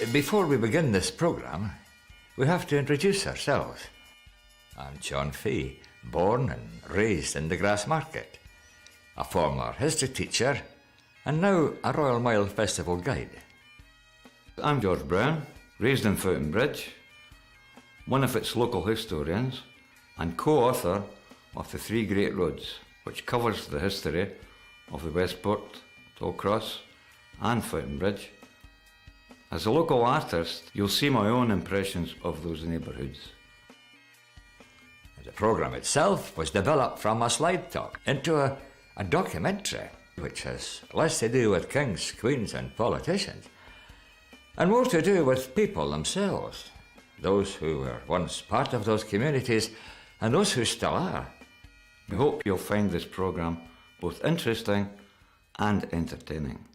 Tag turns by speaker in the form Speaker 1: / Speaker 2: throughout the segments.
Speaker 1: Before we begin this programme, we have to introduce ourselves. I'm John Fee, born and raised in the Grassmarket, a former history teacher and now a Royal Mile Festival guide.
Speaker 2: I'm George Brown, raised in Floatin Bridge, one of its local historians and co-author of The Three Great Roads, which covers the history of the Westport, Toklas and Floatin Bridge. As a local artist, you'll see my own impressions of those neighbourhoods.
Speaker 1: The programme itself was developed from a slide talk into a documentary, which has less to do with kings, queens and politicians, and more to do with people themselves, those who were once part of those communities and those who still are.
Speaker 2: We hope you'll find this programme both interesting and entertaining.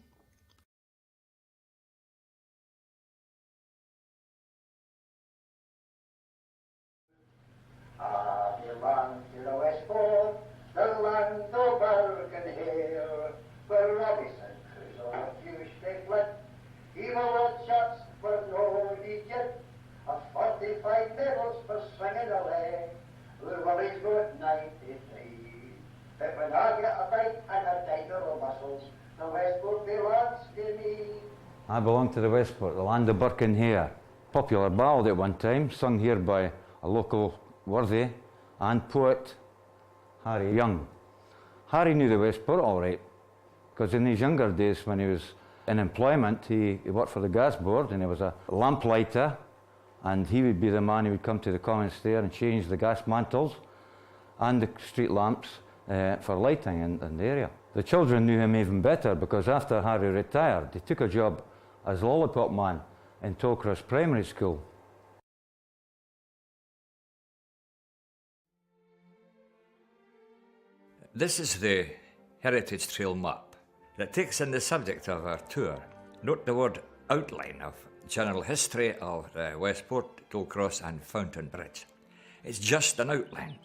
Speaker 3: Belong to the Westport, the land of Bergen Hill, where Robinson Crusoe refused to flit. Evil old shots for no Egypt, of 45 medals for swinging away. Willie's wrote 93. But when I get a bite and a tiger of muscles, the Westport belongs to me.
Speaker 2: I belong to the Westport, the land of Burke and Hare. Popular ballad at one time, sung here by a local worthy and poet, Harry Young. Harry knew the Westport all right, because in his younger days when he was in employment, he worked for the gas board and he was a lamplighter, and he would be the man who would come to the common stair and change the gas mantles and the street lamps for lighting in the area. The children knew him even better because after Harry retired, he took a job as lollipop man in Toklas Primary School.
Speaker 1: This is the Heritage Trail map that takes in the subject of our tour. Note the word outline of general history of the Westport, Toklas and Fountain Bridge. It's just an outline.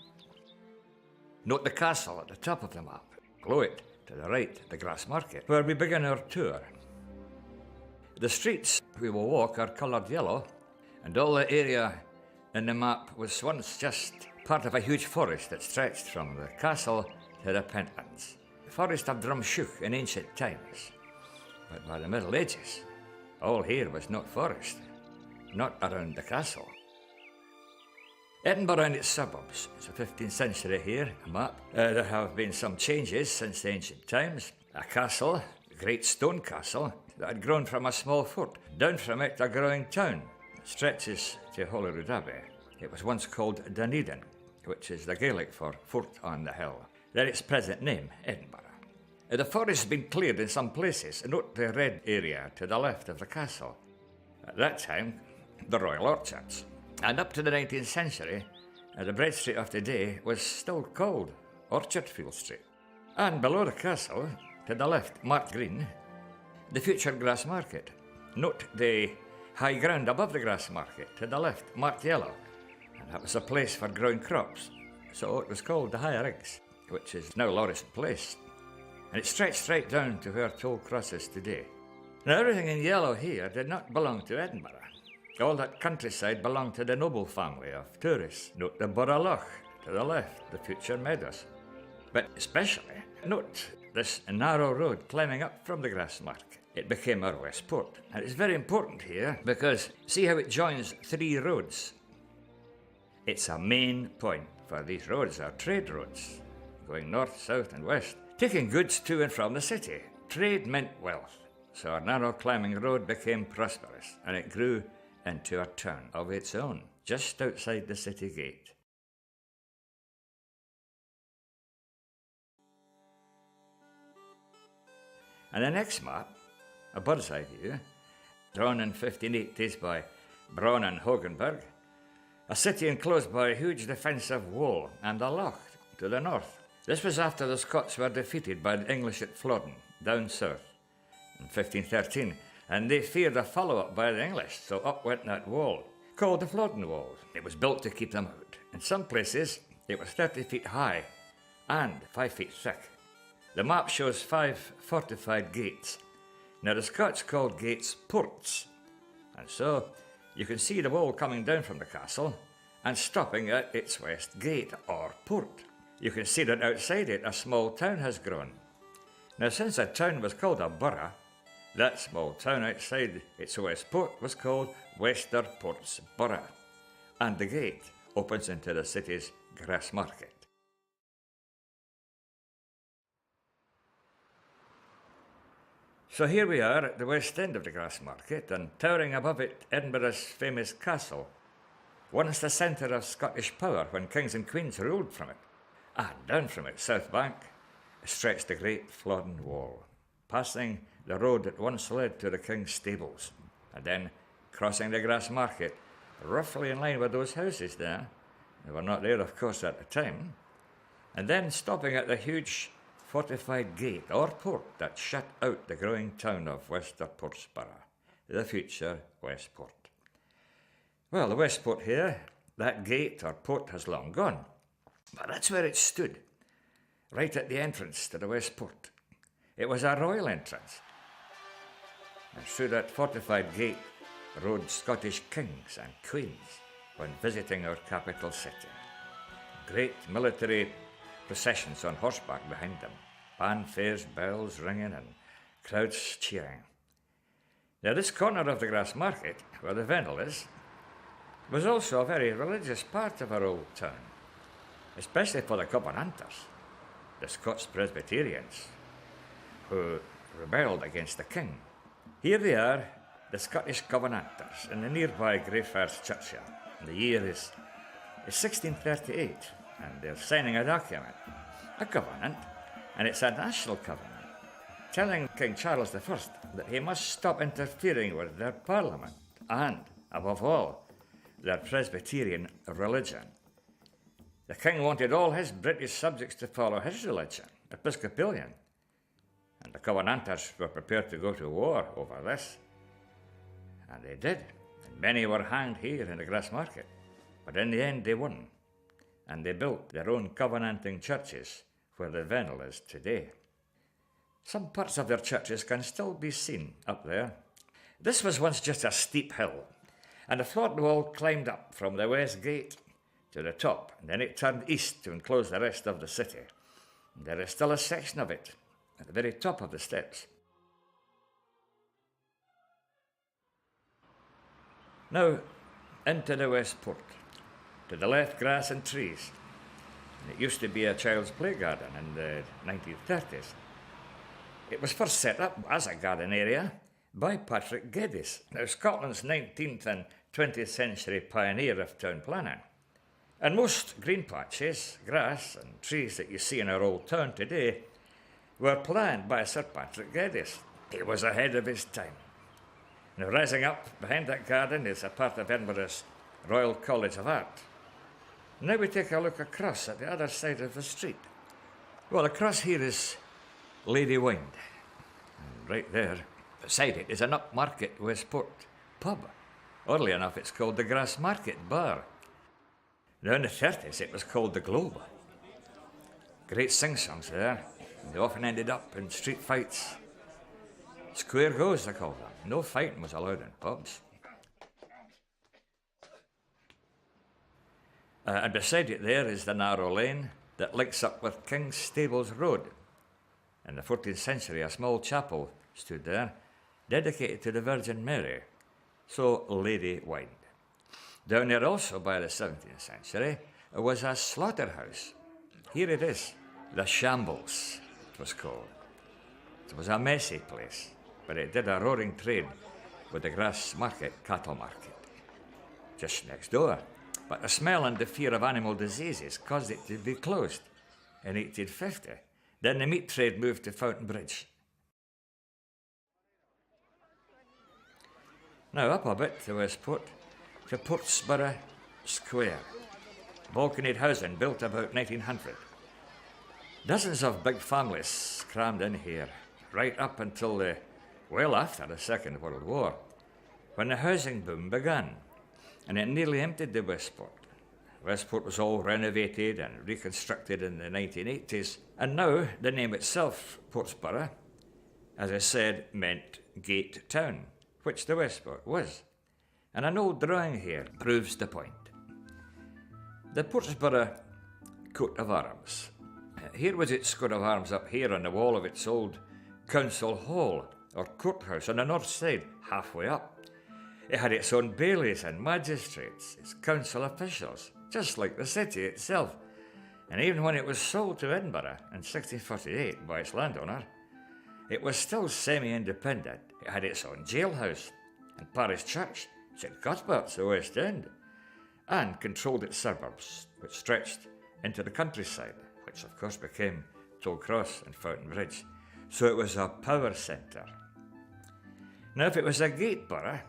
Speaker 1: Note the castle at the top of the map. Below it, to the right, the Grassmarket, where we begin our tour. The streets we will walk are coloured yellow, and all the area in the map was once just part of a huge forest that stretched from the castle to the Pentlands. The forest of Drumshook in ancient times. But by the Middle Ages, all here was not forest, not around the castle. Edinburgh and its suburbs. It's the 15th century here, a map. There have been some changes since the ancient times. A castle, a great stone castle, that had grown from a small fort. Down from it, a growing town. It stretches to Holyrood Abbey. It was once called Dunedin, which is the Gaelic for fort on the hill. Then its present name, Edinburgh. The forest has been cleared in some places. Note the red area to the left of the castle. At that time, the Royal Orchards. And up to the 19th century, the Bread Street of today was still called Orchardfield Street. And below the castle, to the left, marked green, the future Grassmarket. Note the high ground above the Grassmarket, to the left, marked yellow. And that was a place for growing crops, so it was called the Higher Eggs, which is now Lauriston Place. And it stretched right down to where Toklas is today. Now everything in yellow here did not belong to Edinburgh. All that countryside belonged to the noble family of tourists. Note the Boraloch to the left, the future meadows. But especially, note this narrow road climbing up from the Grassmarket. It became our Westport. And it's very important here because see how it joins three roads. It's a main point, for these roads are trade roads, going north, south and west, taking goods to and from the city. Trade meant wealth, so our narrow climbing road became prosperous, and it grew into a town of its own, just outside the city gate. And the next map, a bird's eye view, drawn in 1580s by Braun and Hogenberg, a city enclosed by a huge defensive wall and a loch to the north. This was after the Scots were defeated by the English at Floatin, down south, in 1513, and they feared a follow-up by the English, so up went that wall, called the Floatin Walls. It was built to keep them out. In some places, it was 30 feet high and 5 feet thick. The map shows 5 fortified gates. Now the Scots called gates ports, And so you can see the wall coming down from the castle and stopping at its west gate, or port. You can see that outside it a small town has grown. Now, since a town was called a borough, that small town outside its west port was called Westport Borough, and the gate opens into the city's Grass Market. So here we are at the west end of the Grass Market, and towering above it, Edinburgh's famous castle, once the centre of Scottish power when kings and queens ruled from it. And down from its south bank stretched the great Floatin Wall, passing the road that once led to the king's stables, and then crossing the Grass Market, roughly in line with those houses there. They were not there, of course, at the time. And then stopping at the huge fortified gate or port that shut out the growing town of Westport Square, the future Westport. Well, the Westport here, that gate or port has long gone, but that's where it stood, right at the entrance to the Westport. It was a royal entrance, and through that fortified gate rode Scottish kings and queens when visiting our capital city. Great military processions on horseback behind them, fanfares, bells ringing and crowds cheering. Now, this corner of the Grass Market, where the Vendel is, was also a very religious part of our old town, especially for the Covenanters, the Scots Presbyterians, who rebelled against the king. Here they are, the Scottish Covenanters, in the nearby Greyfriars churchyard. The year is 1638, and they're signing a document, a covenant, and it's a national covenant, telling King Charles I that he must stop interfering with their parliament and, above all, their Presbyterian religion. The king wanted all his British subjects to follow his religion, Episcopalian, and the Covenanters were prepared to go to war over this. And they did, and many were hanged here in the Grass Market. But in the end they won, and they built their own covenanting churches where the Vendel is today. Some parts of their churches can still be seen up there. This was once just a steep hill, and the Floatin Wall climbed up from the west gate to the top, and then it turned east to enclose the rest of the city. And there is still a section of it at the very top of the steps. Now, into the Westport. To the left, grass and trees. And it used to be a child's play garden in the 1930s. It was first set up as a garden area by Patrick Geddes, now Scotland's 19th and 20th century pioneer of town planning. And most green patches, grass and trees that you see in our old town today were planned by Sir Patrick Geddes. He was ahead of his time. Now, rising up behind that garden is a part of Edinburgh's Royal College of Art. Now we take a look across at the other side of the street. Well, across here is Lady Wynd. And right there, beside it, is an upmarket Westport pub. Oddly enough, it's called the Grass Market Bar. Now in the 30s, it was called the Globe. Great sing-songs there. They often ended up in street fights. Square goes, they called them. No fighting was allowed in pubs. And beside it there is the narrow lane that links up with King's Stables Road. In the 14th century, a small chapel stood there, dedicated to the Virgin Mary, so Lady Wynd. Down there also, by the 17th century, was a slaughterhouse. Here it is, the Shambles, it was called. It was a messy place, but it did a roaring trade with the Grass Market cattle market, just next door. But the smell and the fear of animal diseases caused it to be closed in 1850. Then the meat trade moved to Fountain Bridge. Now up a bit to Westport, to Portsborough Square. Balconied housing built about 1900. Dozens of big families crammed in here, right up until well after the Second World War, when the housing boom began, and it nearly emptied the Westport. Westport was all renovated and reconstructed in the 1980s, and now the name itself, Portsborough, as I said, meant Gate Town, which the Westport was. and an old drawing here proves the point. The Portsborough coat of arms. Here was its coat of arms up here on the wall of its old council hall, or courthouse, on the north side, halfway up. It had its own bailies and magistrates, its council officials, just like the city itself. And even when it was sold to Edinburgh in 1648 by its landowner, it was still semi-independent. It had its own jailhouse and parish church, St Cuthbert's, the West End, and controlled its suburbs, which stretched into the countryside, which of course became Toklas and Fountain Bridge. So it was a power centre. Now, if it was a gate borough,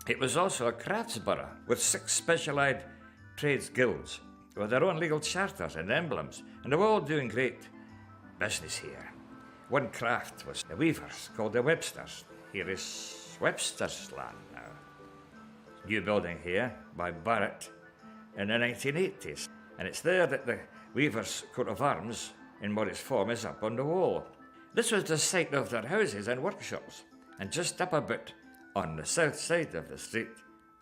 Speaker 1: it was also a crafts borough with 6 specialised trades guilds with their own legal charters and emblems, and they were all doing great business here. One craft was the weavers, called the Websters. Here is Webster's land now. New building here by Barrett in the 1980s, and it's there that the weavers' coat of arms in modest form is up on the wall. This was the site of their houses and workshops, and just up a bit on the south side of the street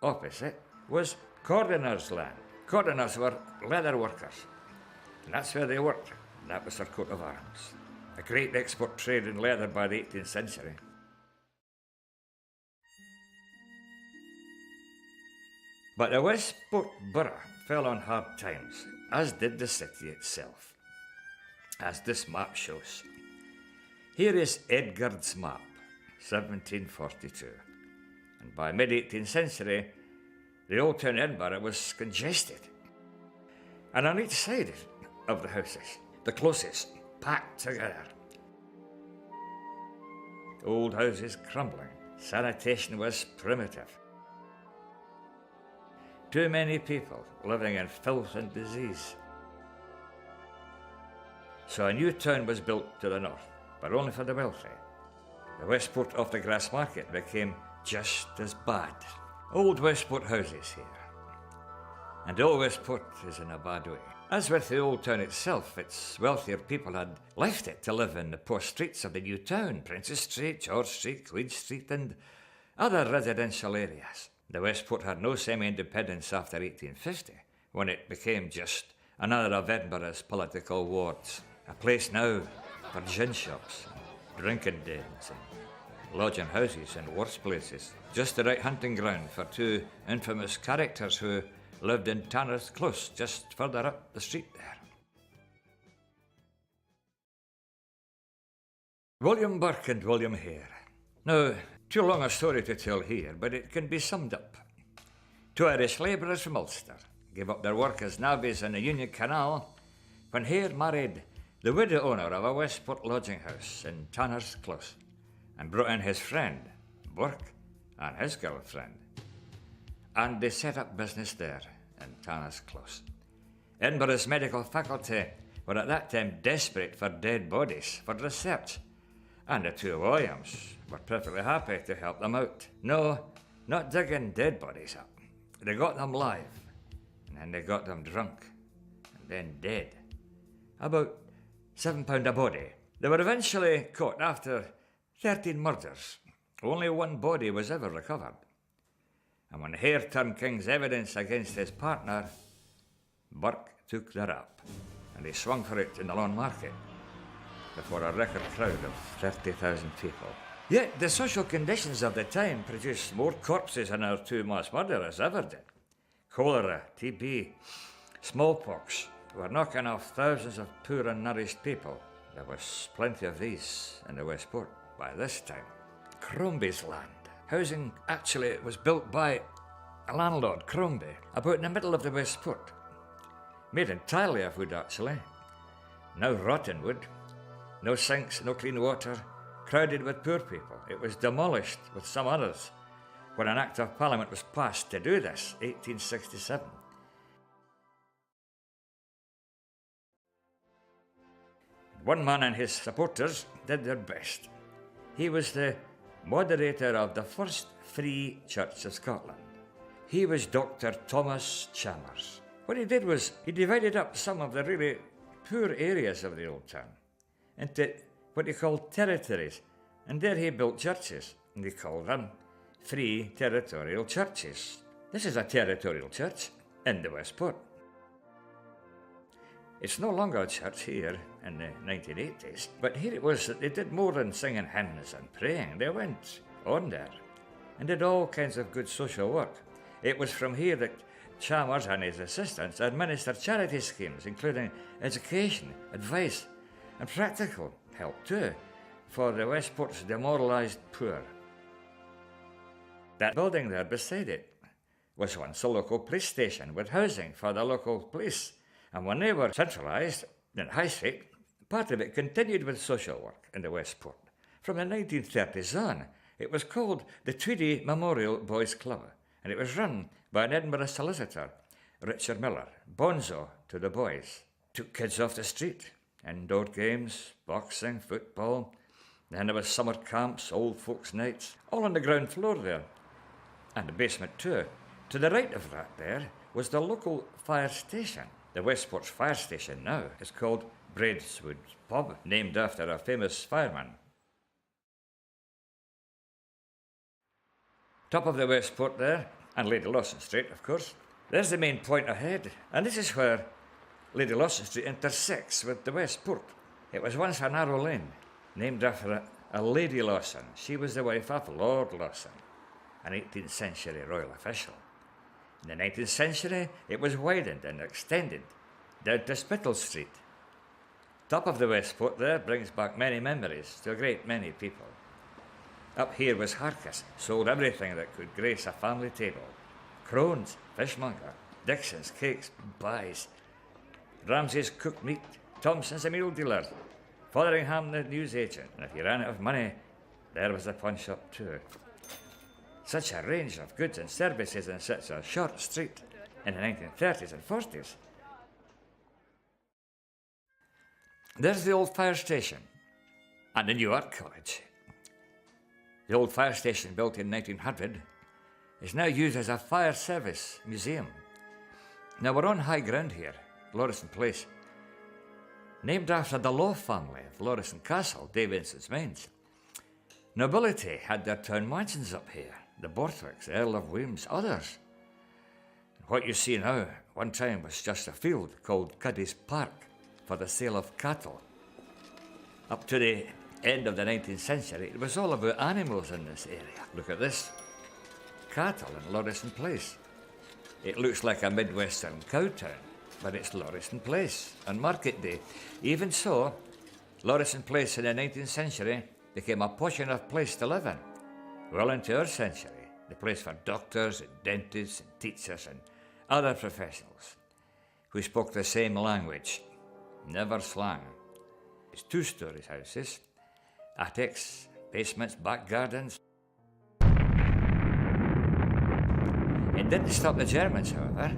Speaker 1: opposite was cordoners' land. Cordoners were leather workers, and that's where they worked. That was their coat of arms. A great export trade in leather by the 18th century. But the Westport Borough fell on hard times, as did the city itself, as this map shows. Here is Edgard's map, 1742, and by mid-18th century, the old town Edinburgh was congested. And on each side of the houses, the closest, packed together. Old houses crumbling, sanitation was primitive. Too many people living in filth and disease. So a new town was built to the north, but only for the wealthy. The Westport off the Grass Market became just as bad. Old Westport houses here. And old Westport is in a bad way. As with the old town itself, its wealthier people had left it to live in the poor streets of the new town, Princess Street, George Street, Queen Street, and other residential areas. The Westport had no semi-independence after 1850, when it became just another of Edinburgh's political wards. A place now for gin shops, drinking dens, and lodging houses and worse places. Just the right hunting ground for 2 infamous characters who lived in Tanner's Close, just further up the street there. William Burke and William Hare. Now, too long a story to tell here, but it can be summed up. 2 Irish labourers from Ulster gave up their work as navvies in the Union Canal when Hare married the widow owner of a Westport lodging house in Tanner's Close and brought in his friend, Burke, and his girlfriend. And they set up business there in Tanner's Close. Edinburgh's medical faculty were at that time desperate for dead bodies for research, and the 2 Williams were perfectly happy to help them out. No, not digging dead bodies up. They got them live, and then they got them drunk, and then dead. About £7 a body. They were eventually caught after 13 murders. Only 1 body was ever recovered. And when Hare turned King's evidence against his partner, Burke took the rap, and he swung for it in the Lawn Market before a record crowd of 30,000 people. Yet the social conditions of the time produced more corpses than our 2 mass murderers ever did. Cholera, TB, smallpox were knocking off thousands of poor and nourished people. There was plenty of these in the Westport by this time. Crombie's land. Housing actually was built by a landlord, Crombie, about in the middle of the Westport. Made entirely of wood, actually. Now rotten wood. No sinks, no clean water, crowded with poor people. It was demolished with some others when an Act of Parliament was passed to do this, 1867. One man and his supporters did their best. He was the moderator of the first Free Church of Scotland. He was Dr. Thomas Chalmers. What he did was he divided up some of the really poor areas of the old town into what he called territories, and there he built churches, and he called them 3 territorial churches. This is a territorial church in the Westport. It's no longer a church here in the 1980s, but here it was that they did more than singing hymns and praying. They went on there and did all kinds of good social work. It was from here that Chalmers and his assistants administered charity schemes, including education, advice, and practical help too, for the Westport's demoralised poor. That building there beside it was once a local police station with housing for the local police, and when they were centralised in High Street, part of it continued with social work in the Westport. From the 1930s on, it was called the Tweedy Memorial Boys Club, and it was run by an Edinburgh solicitor, Richard Miller, bonzo to the boys. Took kids off the street, indoor games, boxing, football. Then there was summer camps, old folks' nights, all on the ground floor there, and the basement too. To the right of that there was the local fire station. The Westport's fire station now is called Braidwood Pub, named after a famous fireman. Top of the Westport there, and Lady Lawson Street, of course. There's the main point ahead, and this is where Lady Lawson Street intersects with the Westport. It was once a narrow lane, named after a Lady Lawson. She was the wife of Lord Lawson, an 18th century royal official. In the 19th century, it was widened and extended down to Spittal Street. Top of the Westport there brings back many memories to a great many people. Up here was Harkis, sold everything that could grace a family table. Crone's, fishmonger, Dixon's, cakes, pies, Ramsay's cooked meat, Thompson's a meal dealer, Fotheringham the newsagent, and if you ran out of money, there was the pawn shop too. Such a range of goods and services in such a short street in the 1930s and 40s. There's the old fire station and the new art college. The old fire station, built in 1900, is now used as a fire service museum. Now we're on high ground here, Lauriston Place, named after the Law family of Lauriston Castle, Davidson's Mines. Nobility had their town mansions up here, the Borthwicks, the Earl of Weems, others. What you see now, one time was just a field called Cuddy's Park for the sale of cattle. Up to the end of the 19th century, it was all about animals in this area. Look at this, cattle in Lauriston Place. It looks like a Midwestern cow town, but it's Lauriston Place on market day. Even so, Lauriston Place in the 19th century became a posh enough place to live in. Well into our century, the place for doctors and dentists and teachers and other professionals who spoke the same language, never slang. It's 2-story houses, attics, basements, back gardens. It didn't stop the Germans, however.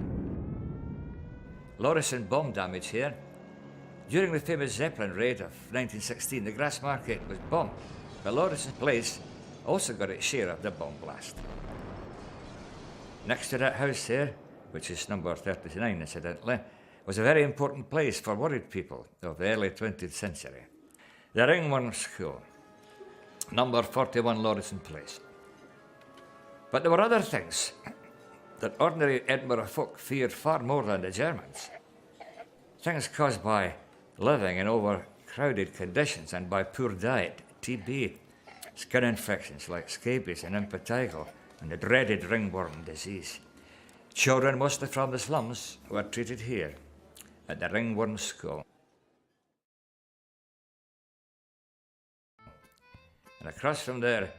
Speaker 1: Lauriston bomb damage here. During the famous Zeppelin raid of 1916, the grass market was bombed, but Lauriston Place also got its share of the bomb blast. Next to that house there, which is number 39 incidentally, was a very important place for worried people of the early 20th century. The Ringworm School, number 41 Lauriston Place. But there were other things that ordinary Edinburgh folk feared far more than the Germans. Things caused by living in overcrowded conditions and by poor diet, TB, skin infections like scabies and impetigo, and the dreaded ringworm disease. Children, mostly from the slums, were treated here at the Ringworm School. And across from there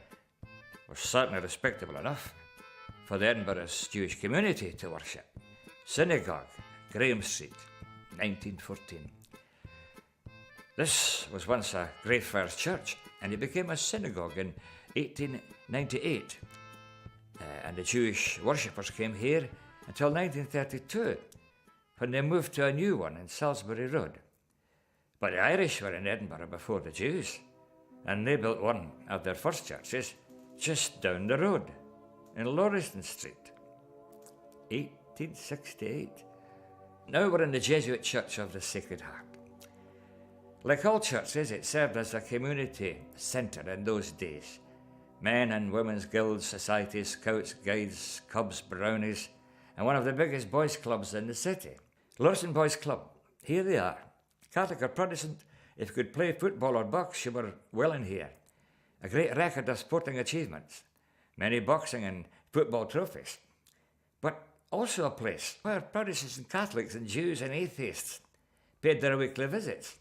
Speaker 1: was certainly respectable enough for the Edinburgh's Jewish community to worship. Synagogue, Graham Street, 1914. This was once a Greyfriars Church, and it became a synagogue in 1898. And the Jewish worshippers came here until 1932, when they moved to a new one in Salisbury Road. But the Irish were in Edinburgh before the Jews, and they built one of their first churches just down the road in Lauriston Street, 1868. Now we're in the Jesuit Church of the Sacred Heart. Like all churches, it served as a community centre in those days. Men and women's guilds, societies, scouts, guides, cubs, brownies, and one of the biggest boys' clubs in the city. Lauriston Boys Club. Here they are. Catholic or Protestant, if you could play football or box, you were well in here. A great record of sporting achievements. Many boxing and football trophies. But also a place where Protestants and Catholics and Jews and atheists paid their weekly visits.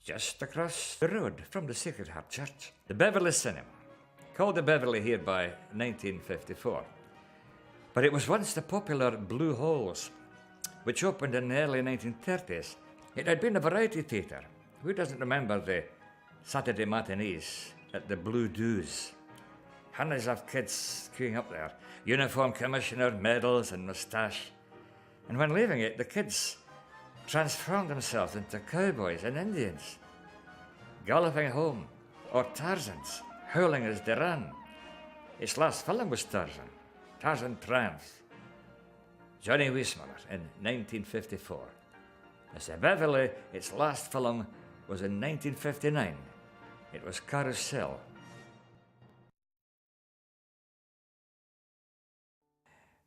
Speaker 1: Just across the road from the Sacred Heart Church. The Beverley Cinema. Called the Beverley here by 1954. But it was once the popular Blue Halls, which opened in the early 1930s. It had been a variety theatre. Who doesn't remember the Saturday matinees at the Blue Doos? Hundreds of kids queuing up there. Uniform commissioner, medals and moustache. And when leaving it, the kids transformed themselves into cowboys and Indians. Galloping home, or Tarzans, howling as they ran. Its last film was Tarzan Triumph. Johnny Weissmuller in 1954. As the Beverley, its last film was in 1959. It was Carousel.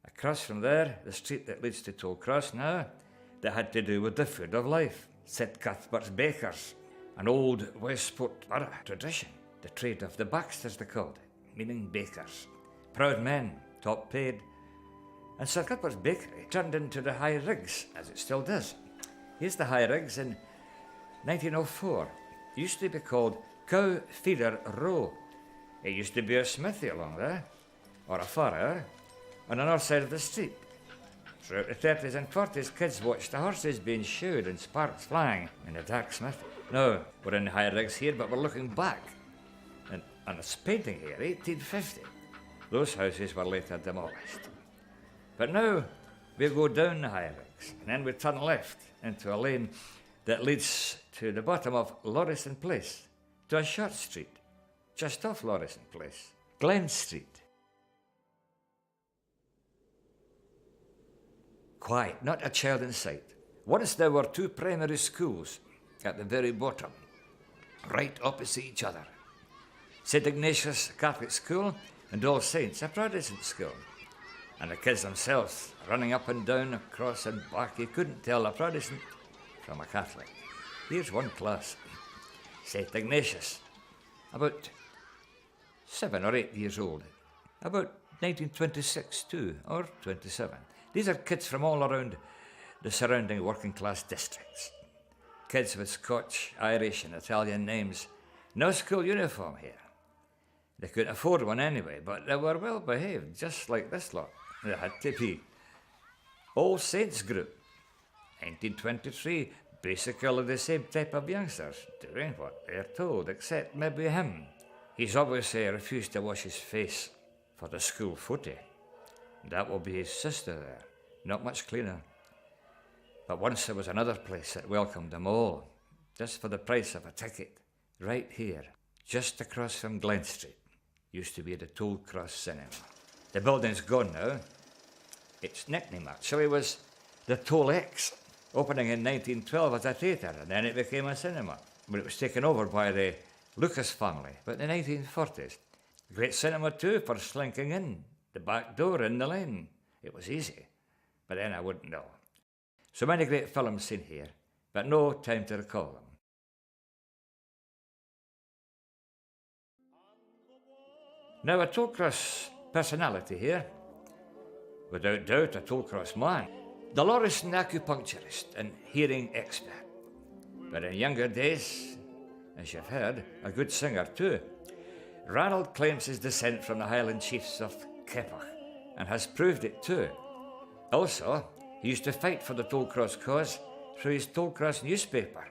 Speaker 1: Across from there, the street that leads to Toklas now, that had to do with the food of life. St. Cuthbert's Bakers, an old Westport Borough tradition. The trade of the Baxters, they called it, meaning bakers. Proud men, top paid. And Sir Cuthbert's Bakery turned into the High Riggs, as it still does. Here's the High Riggs in 1904. It used to be called Cow Feeder Row. It used to be a smithy along there, or a farrier, on the north side of the street. Throughout the 30s and 40s, kids watched the horses being shoed and sparks flying in the dark smithy. Now, we're in the High Riggs here, but we're looking back. And on this painting here, 1850, those houses were later demolished. But now, we go down the High Riggs, and then we turn left into a lane that leads to the bottom of Lauriston Place, to a short street, just off Lauriston Place, Glen Street. Quiet, not a child in sight. Once there were two primary schools at the very bottom, right opposite each other. St. Ignatius Catholic School and All Saints, a Protestant school. And the kids themselves running up and down, across and back. You couldn't tell a Protestant from a Catholic. Here's one class. St. Ignatius, about 7 or 8 years old. About 1926 too, or 27. These are kids from all around the surrounding working class districts. Kids with Scotch, Irish and Italian names. No school uniform here. They couldn't afford one anyway, but they were well behaved, just like this lot. They had to be. All Saints Group, 1923, basically the same type of youngsters, doing what they're told, except maybe him. He's obviously refused to wash his face for the school footy. That will be his sister there, not much cleaner. But once there was another place that welcomed them all, just for the price of a ticket, right here, just across from Glen Street. Used to be the Toklas Cinema. The building's gone now. Its nickname actually was the Toklas, opening in 1912 as a theatre, and then it became a cinema. But it was taken over by the Lucas family, but in the 1940s. Great cinema too for slinking in, the back door in the lane. It was easy, but then I wouldn't know. So many great films seen here, but no time to recall them. Now, a Toklas personality here, without doubt a Toklas man, the Lauriston acupuncturist and hearing expert, but in younger days, as you've heard, a good singer too. Ranald claims his descent from the Highland chiefs of Keppoch, and has proved it too. Also, he used to fight for the Toklas cause through his Toklas newspaper.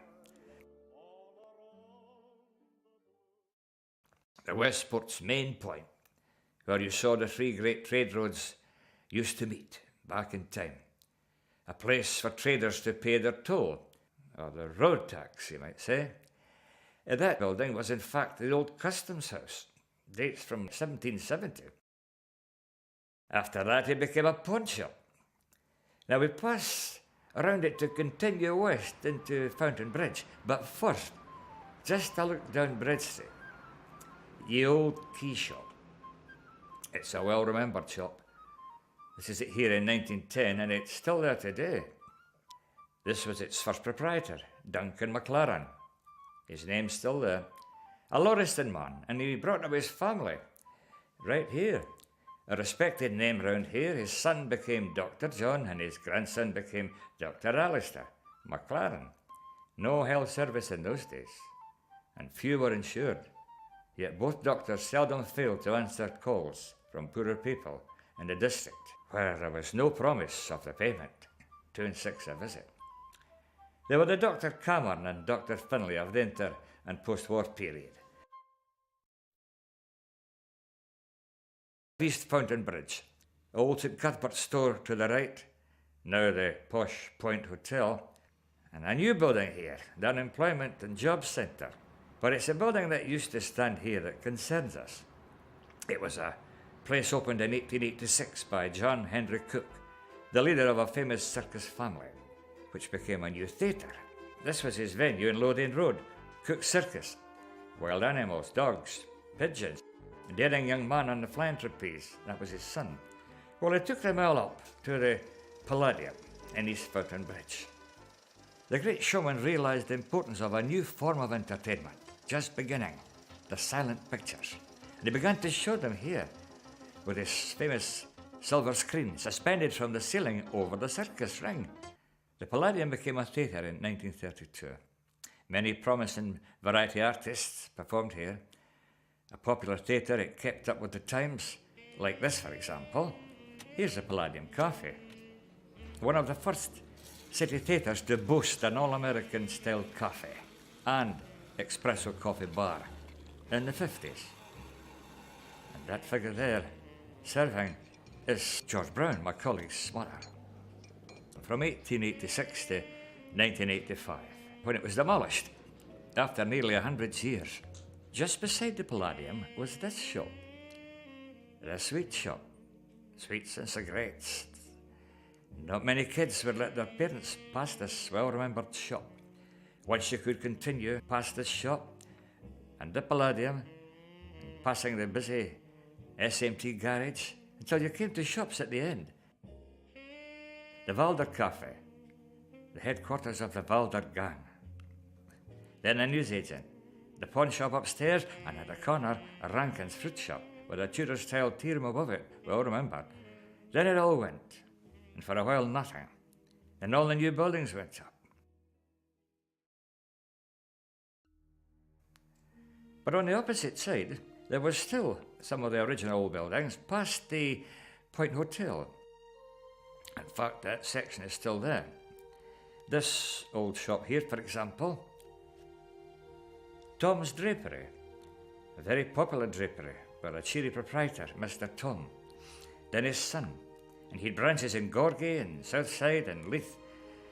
Speaker 1: The Westport's main point, where you saw the three great trade roads used to meet back in time. A place for traders to pay their toll, or their road tax, you might say. That building was in fact the old customs house, dates from 1770. After that it became a pawn shop. Now we pass around it to continue west into Fountain Bridge, but first, just a look down Bridge Street. The old key shop, It's a well-remembered shop. This is it here in 1910 and it's still there today. This was its first proprietor, Duncan McLaren. His name's still there. A Lauriston man, and he brought up his family. Right here. A respected name round here. His son became Dr. John and his grandson became Dr. Alistair McLaren. No health service in those days, and few were insured. Yet both doctors seldom failed to answer calls from poorer people in the district where there was no promise of the payment. 2 and 6 a visit. They were the Dr. Cameron and Dr. Finlay of the inter and post-war period. East Fountain Bridge, old St. Cuthbert store to the right, now the posh Point Hotel, and a new building here, the Unemployment and Jobs Centre. But it's a building that used to stand here that concerns us. It was a place opened in 1886 by John Henry Cook, the leader of a famous circus family, which became a new theatre. This was his venue in Lothian Road, Cook's Circus. Wild animals, dogs, pigeons, a daring young man on the flying trapeze, that was his son. Well, he took them all up to the Palladium in East Fountain Bridge. The great showman realised the importance of a new form of entertainment, just beginning, the silent pictures. And he began to show them here, with his famous silver screen suspended from the ceiling over the circus ring. The Palladium became a theatre in 1932. Many promising variety artists performed here. A popular theatre, it kept up with the times, like this for example. Here's the Palladium Cafe, one of the first city theatres to boast an all-American style cafe and espresso coffee bar in the 50s. And that figure there, serving, is George Brown, my colleague's mother. From 1886 to 1985, when it was demolished, after nearly 100 years, just beside the Palladium was this shop, the sweet shop, sweets and cigarettes. Not many kids would let their parents pass this well-remembered shop. Once you could continue past this shop and the Palladium, and passing the busy SMT garage, until you came to shops at the end. The Valder Cafe, the headquarters of the Valder gang. Then a newsagent, the pawn shop upstairs, and at the corner, a Rankin's fruit shop with a Tudor-style tea room above it, well remembered. Then it all went, and for a while nothing. Then all the new buildings went up. But on the opposite side, there was still some of the original old buildings, past the Point Hotel. In fact, that section is still there. This old shop here, for example, Tom's Drapery, a very popular drapery by a cheery proprietor, Mr. Tom. Then his son, and he had branches in Gorgie and Southside and Leith,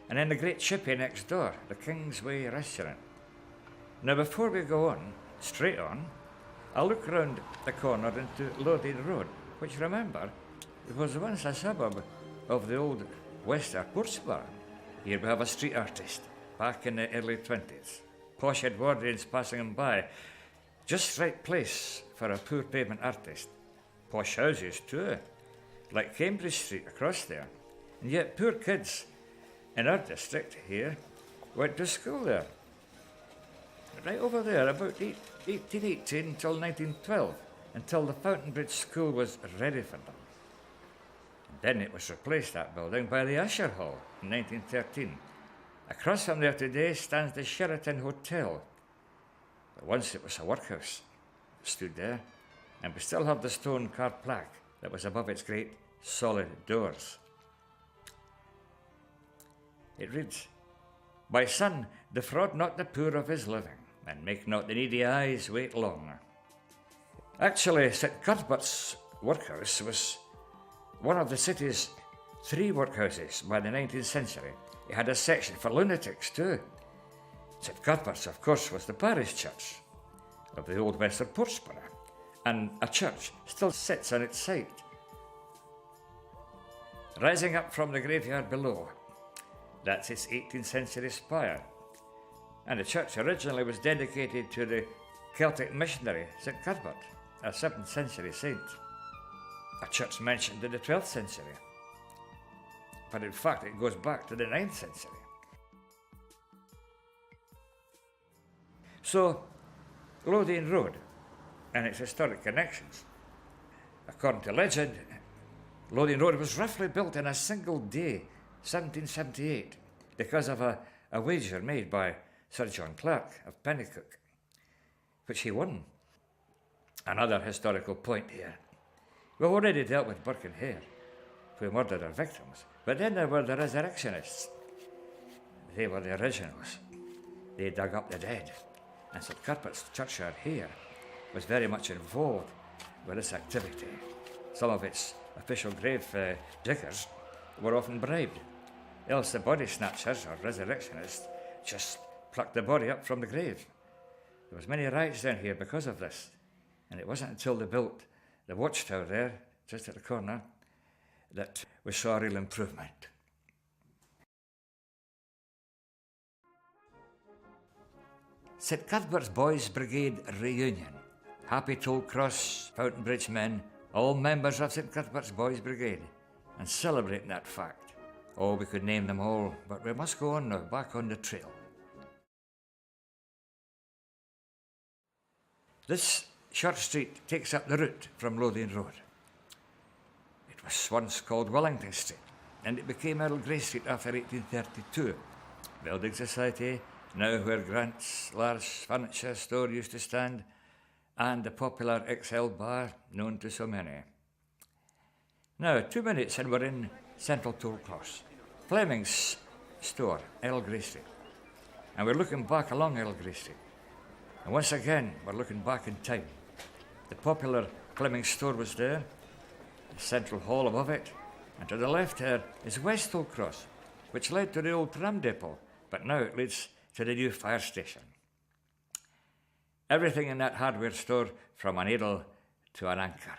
Speaker 1: and in the great chippy next door, the Kingsway Restaurant. Now before we go on, straight on, I'll look round the corner into Lothian Road, which remember, it was once a suburb of the old Westport Square. Here we have a street artist, back in the early 20s. Posh Edwardians passing him by. Just right place for a poor pavement artist. Posh houses too, like Cambridge Street across there. And yet poor kids in our district here went to school there. Right over there, about 1818 until 1912, until the Fountain Bridge School was ready for them. And then it was replaced, that building, by the Usher Hall in 1913. Across from there today stands the Sheraton Hotel. But once it was a workhouse. It stood there, and we still have the stone carved plaque that was above its great solid doors. It reads, "My son, defraud not the poor of his living, and make not the needy eyes wait long." Actually, St. Cuthbert's workhouse was one of the city's 3 workhouses by the 19th century. It had a section for lunatics too. St. Cuthbert's, of course, was the parish church of the old Westport Square, and a church still sits on its site. Rising up from the graveyard below, that's its 18th century spire. And the church originally was dedicated to the Celtic missionary St. Cuthbert, a 7th century saint. a church mentioned in the 12th century. But in fact, it goes back to the 9th century. So, Lothian Road and its historic connections. According to legend, Lothian Road was roughly built in a single day, 1778, because of a wager made by Sir John Clerk of Pennycook, which he won. Another historical point here. We've already dealt with Burke and Hare, who murdered their victims, but then there were the resurrectionists. They were the originals. They dug up the dead, and St Cuthbert's churchyard here was very much involved with this activity. Some of its official grave diggers were often bribed, else the body snatchers or resurrectionists just plucked the body up from the grave. There was many riots down here because of this, and it wasn't until they built the watchtower there, just at the corner, that we saw a real improvement. St Cuthbert's Boys Brigade reunion. Happy Toklas, Fountain Bridge men, all members of St Cuthbert's Boys Brigade, and celebrating that fact. Oh, we could name them all, but we must go on now, back on the trail. This short street takes up the route from Lothian Road. It was once called Wellington Street, and it became Earl Grey Street after 1832. Building society, now where Grant's large furniture store used to stand, and the popular XL bar known to so many. Now, 2 minutes and we're in Central Toklas. Fleming's store, Earl Grey Street. And we're looking back along Earl Grey Street. And once again, we're looking back in time. The popular Fleming's store was there, the central hall above it, and to the left there is West Toklas, which led to the old tram depot, but now it leads to the new fire station. Everything in that hardware store, from a needle to an anchor.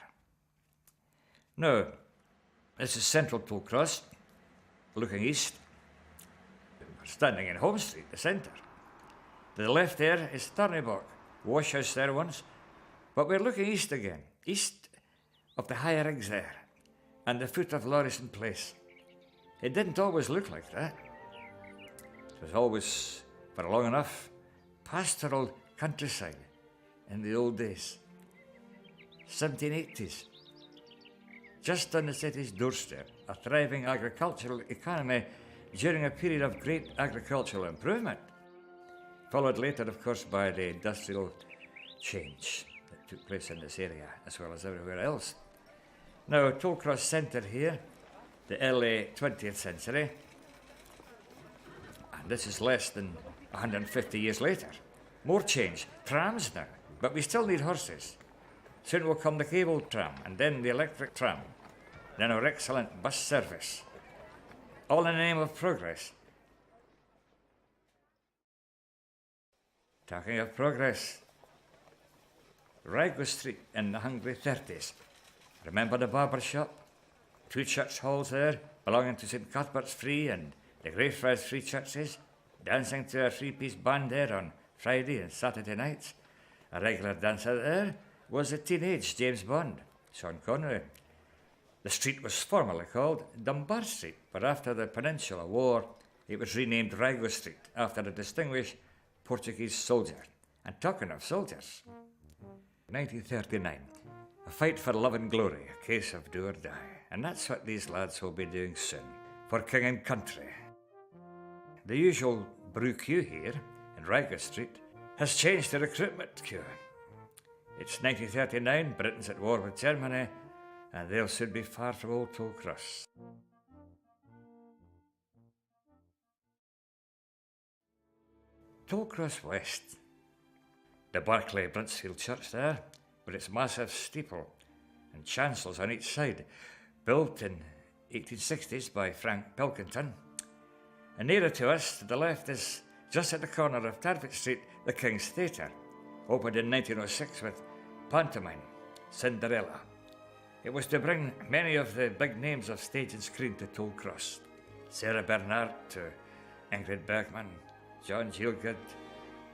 Speaker 1: Now, this is Central Toklas, looking east. We're standing in Home Street, the centre. To the left there is Turneybock, wash house there once, but we're looking east again, east of the higher rigs there, and the foot of Lauriston Place. It didn't always look like that. It was always, for long enough, pastoral countryside in the old days. 1780s. Just on the city's doorstep, a thriving agricultural economy during a period of great agricultural improvement. Followed later, of course, by the industrial change that took place in this area, as well as everywhere else. Now, Toklas Centre here, the early 20th century, and this is less than 150 years later. More change, trams now, but we still need horses. Soon will come the cable tram, and then the electric tram, then our excellent bus service. All in the name of progress. Talking of progress, Rygos Street in the hungry 30s. Remember the barber shop? 2 church halls there, belonging to St Cuthbert's Free and the Greyfriars Free churches, dancing to a 3-piece band there on Friday and Saturday nights. A regular dancer there was the teenage James Bond, Sean Connery. The street was formerly called Dunbar Street, but after the Peninsular War, it was renamed Rygos Street after a distinguished Portuguese soldier. And talking of soldiers, 1939, a fight for love and glory, a case of do or die. And that's what these lads will be doing soon, for king and country. The usual brew queue here in Rygos Street has changed to recruitment queue. It's 1939, Britain's at war with Germany, and they'll soon be far from old Toklas. Toklas West. The Barclay Brintsfield Church there, with its massive steeple and chancels on each side, built in 1860s by Frank Pilkington. And nearer to us, to the left, is just at the corner of Target Street, the King's Theatre, opened in 1906 with pantomime, Cinderella. It was to bring many of the big names of stage and screen to Toklas. Sarah Bernhardt to Ingrid Bergman, John Gielgud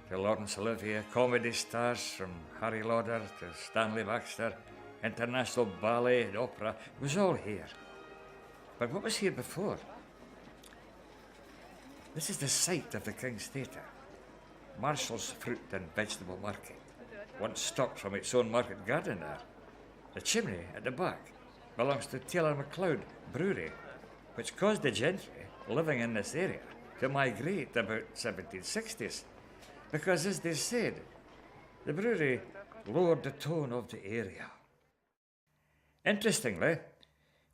Speaker 1: to Laurence Olivier, comedy stars from Harry Lauder to Stanley Baxter, International Ballet and Opera was all here. But what was here before? This is the site of the King's Theatre, Marshall's Fruit and Vegetable Market, once stocked from its own market garden there. The chimney at the back belongs to Taylor MacLeod Brewery, which caused the gentry living in this area to migrate about 1760s, because as they said, the brewery lowered the tone of the area. Interestingly,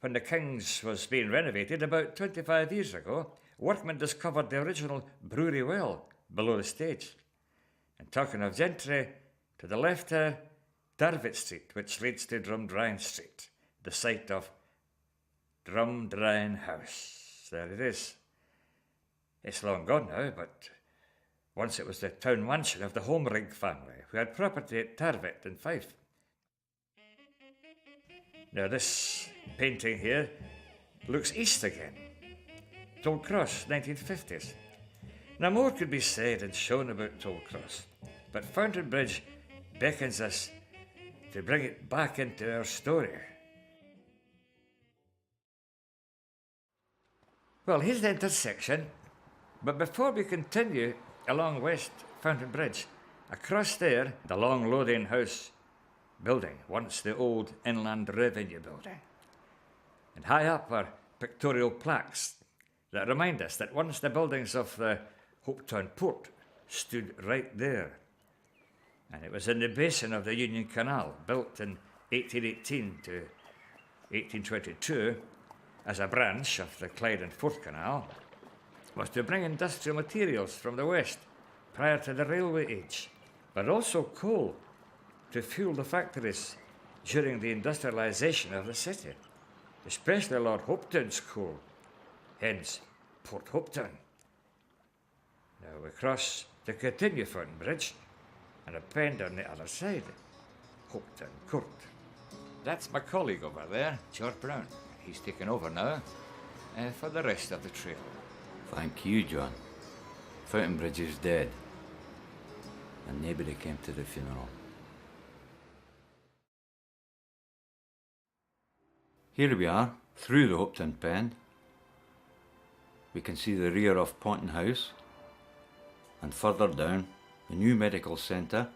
Speaker 1: when the King's was being renovated about 25 years ago, workmen discovered the original brewery well below the stage. And talking of gentry, to the left there, Darvitt Street, which leads to Drumdrain Street, the site of Drumdrain House. There it is. It's long gone now, but once it was the town mansion of the Homerig family, who had property at Tarvitt in Fife. Now this painting here looks east again. Toklas, 1950s. Now more could be said and shown about Toklas, but Fountain Bridge beckons us to bring it back into our story. Well, here's the intersection, but before we continue along West Fountain Bridge, across there, the long loading house building, once the old Inland Revenue building. And high up are pictorial plaques that remind us that once the buildings of the Hopetown Port stood right there. And it was in the basin of the Union Canal, built in 1818 to 1822 as a branch of the Clyde and Forth Canal, was to bring industrial materials from the west prior to the railway age, but also coal to fuel the factories during the industrialisation of the city, especially Lord Hopetoun's coal, hence Port Hopetoun. Now we cross to continue Fountain Bridge and append on the other side, Hopetoun Court. That's my colleague over there, George Brown. He's taken over now for the rest of the trail.
Speaker 2: Thank you, John. Fountain Bridge is dead, and nobody came to the funeral. Here we are, through the Hopetoun Pend. We can see the rear of Ponton House, and further down, the new medical centre.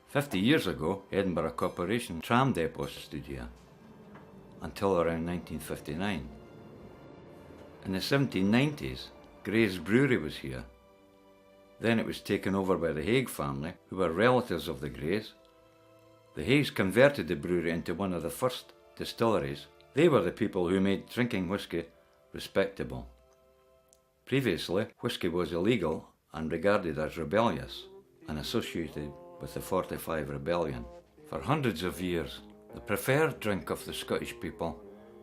Speaker 2: 50 years ago, Edinburgh Corporation tram depot stood here, until around 1959. In the 1790s, Gray's Brewery was here. Then it was taken over by the Haig family, who were relatives of the Grays. The Haigs converted the brewery into one of the first distilleries. They were the people who made drinking whisky respectable. Previously, whisky was illegal and regarded as rebellious, and associated with the 45 Rebellion. For hundreds of years, the preferred drink of the Scottish people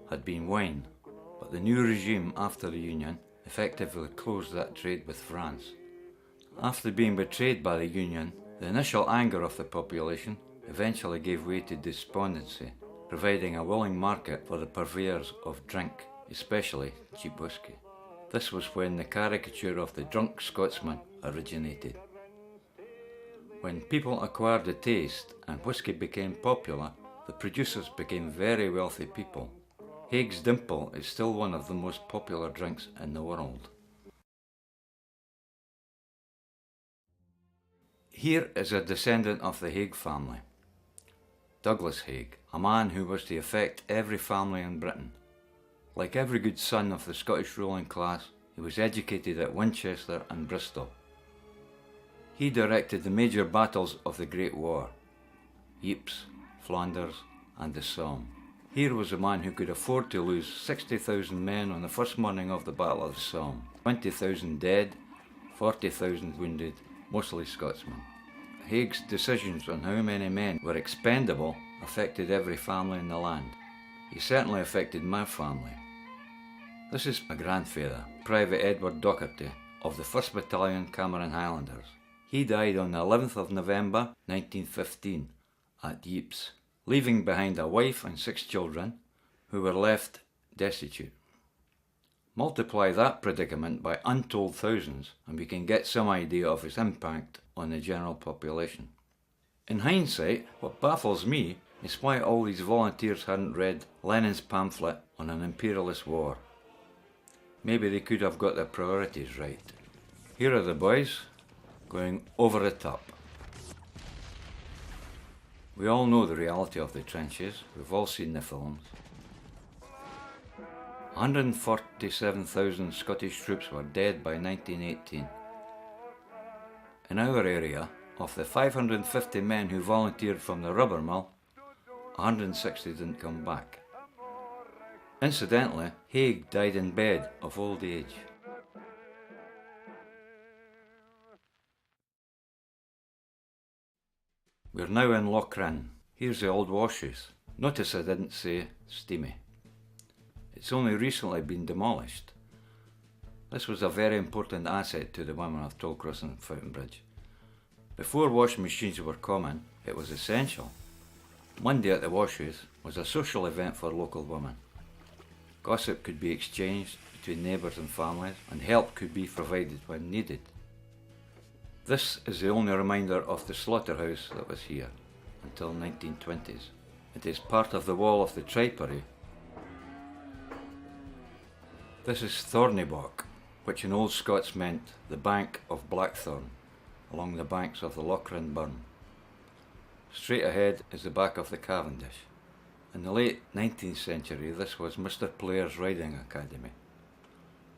Speaker 2: had been wine, but the new regime after the Union effectively closed that trade with France. After being betrayed by the Union, the initial anger of the population eventually gave way to despondency, providing a willing market for the purveyors of drink, especially cheap whisky. This was when the caricature of the drunk Scotsman originated. When people acquired the taste and whisky became popular, the producers became very wealthy people. Haig's Dimple is still one of the most popular drinks in the world. Here is a descendant of the Haig family, Douglas Haig, a man who was to affect every family in Britain. Like every good son of the Scottish ruling class, he was educated at Winchester and Bristol. He directed the major battles of the Great War, Ypres, Flanders and the Somme. Here was a man who could afford to lose 60,000 men on the first morning of the Battle of the Somme, 20,000 dead, 40,000 wounded, mostly Scotsmen. Haig's decisions on how many men were expendable affected every family in the land. He certainly affected my family. This is my grandfather, Private Edward Docherty, of the 1st Battalion Cameron Highlanders. He died on the 11th of November 1915 at Ypres, leaving behind a wife and 6 children who were left destitute. Multiply that predicament by untold thousands and we can get some idea of its impact on the general population. In hindsight, what baffles me is why all these volunteers hadn't read Lenin's pamphlet on an imperialist war. Maybe they could have got their priorities right. Here are the boys going over the top. We all know the reality of the trenches, we've all seen the films. 147,000 Scottish troops were dead by 1918. In our area, of the 550 men who volunteered from the rubber mill, 160 didn't come back. Incidentally, Haig died in bed of old age. We're now in Loughran. Here's the old washes. Notice I didn't say steamy. It's only recently been demolished. This was a very important asset to the women of Toklas and Floatin Bridge. Before washing machines were common, it was essential. Monday at the washes was a social event for local women. Gossip could be exchanged between neighbours and families, and help could be provided when needed. This is the only reminder of the slaughterhouse that was here until 1920s. It is part of the wall of the Draper. This is Thornybock, which in Old Scots meant the bank of Blackthorn, along the banks of the Loughran burn. Straight ahead is the back of the Cavendish. In the late 19th century, this was Mr. Blair's Riding Academy,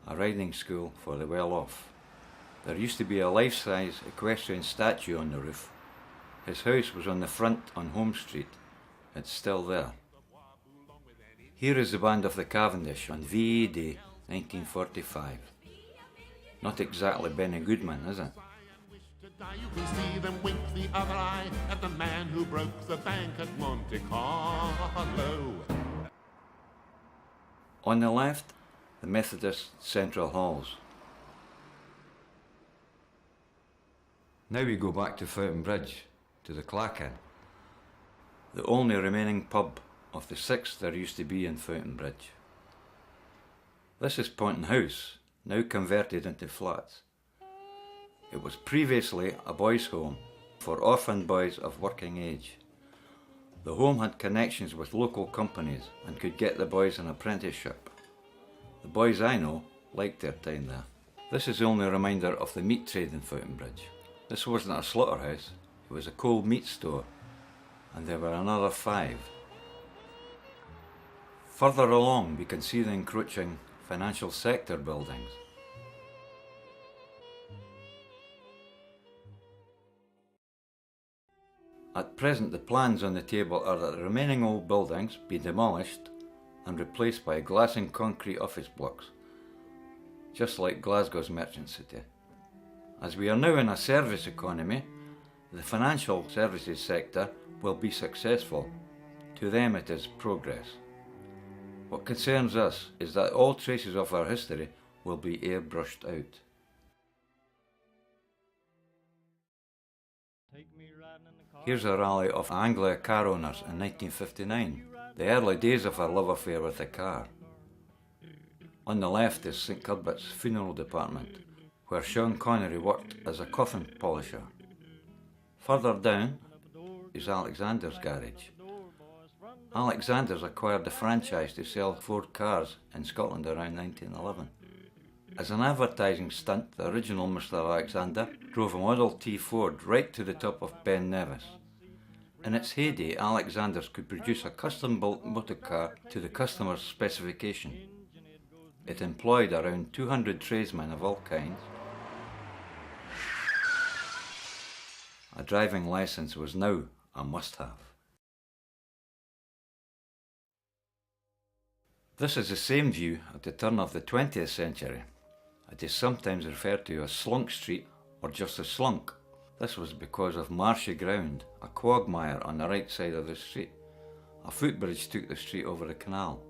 Speaker 2: a riding school for the well-off. There used to be a life-size equestrian statue on the roof. His house was on the front on Home Street. It's still there. Here is the band of the Cavendish on VE Day 1945. Not exactly Benny Goodman, is it?
Speaker 4: You can see them wink the other eye at the man who broke the bank at Monte Carlo.
Speaker 2: On the left, the Methodist Central Halls. Now we go back to Floatin Bridge, to the Clachan, the only remaining pub of the 6 there used to be in Floatin Bridge. This is Ponton House, now converted into flats. It was previously a boys' home for orphan boys of working age. The home had connections with local companies and could get the boys an apprenticeship. The boys I know liked their time there. This is the only reminder of the meat trade in Floatin Bridge. This wasn't a slaughterhouse, it was a cold meat store, and there were another 5. Further along we can see the encroaching financial sector buildings. At present, the plans on the table are that the remaining old buildings be demolished and replaced by glass and concrete office blocks, just like Glasgow's merchant city. As we are now in a service economy, the financial services sector will be successful. To them it is progress. What concerns us is that all traces of our history will be airbrushed out. Here's a rally of Anglia car owners in 1959, the early days of our love affair with the car. On the left is St Cuthbert's funeral department, where Sean Connery worked as a coffin polisher. Further down is Alexander's garage. Alexander's acquired the franchise to sell Ford cars in Scotland around 1911. As an advertising stunt, the original Mr. Alexander drove a Model T Ford right to the top of Ben Nevis. In its heyday, Alexander's could produce a custom-built motor car to the customer's specification. It employed around 200 tradesmen of all kinds. A driving licence was now a must-have. This is the same view at the turn of the 20th century. It is sometimes referred to as Slunk Street or just as Slunk. This was because of marshy ground, a quagmire on the right side of the street. A footbridge took the street over the canal.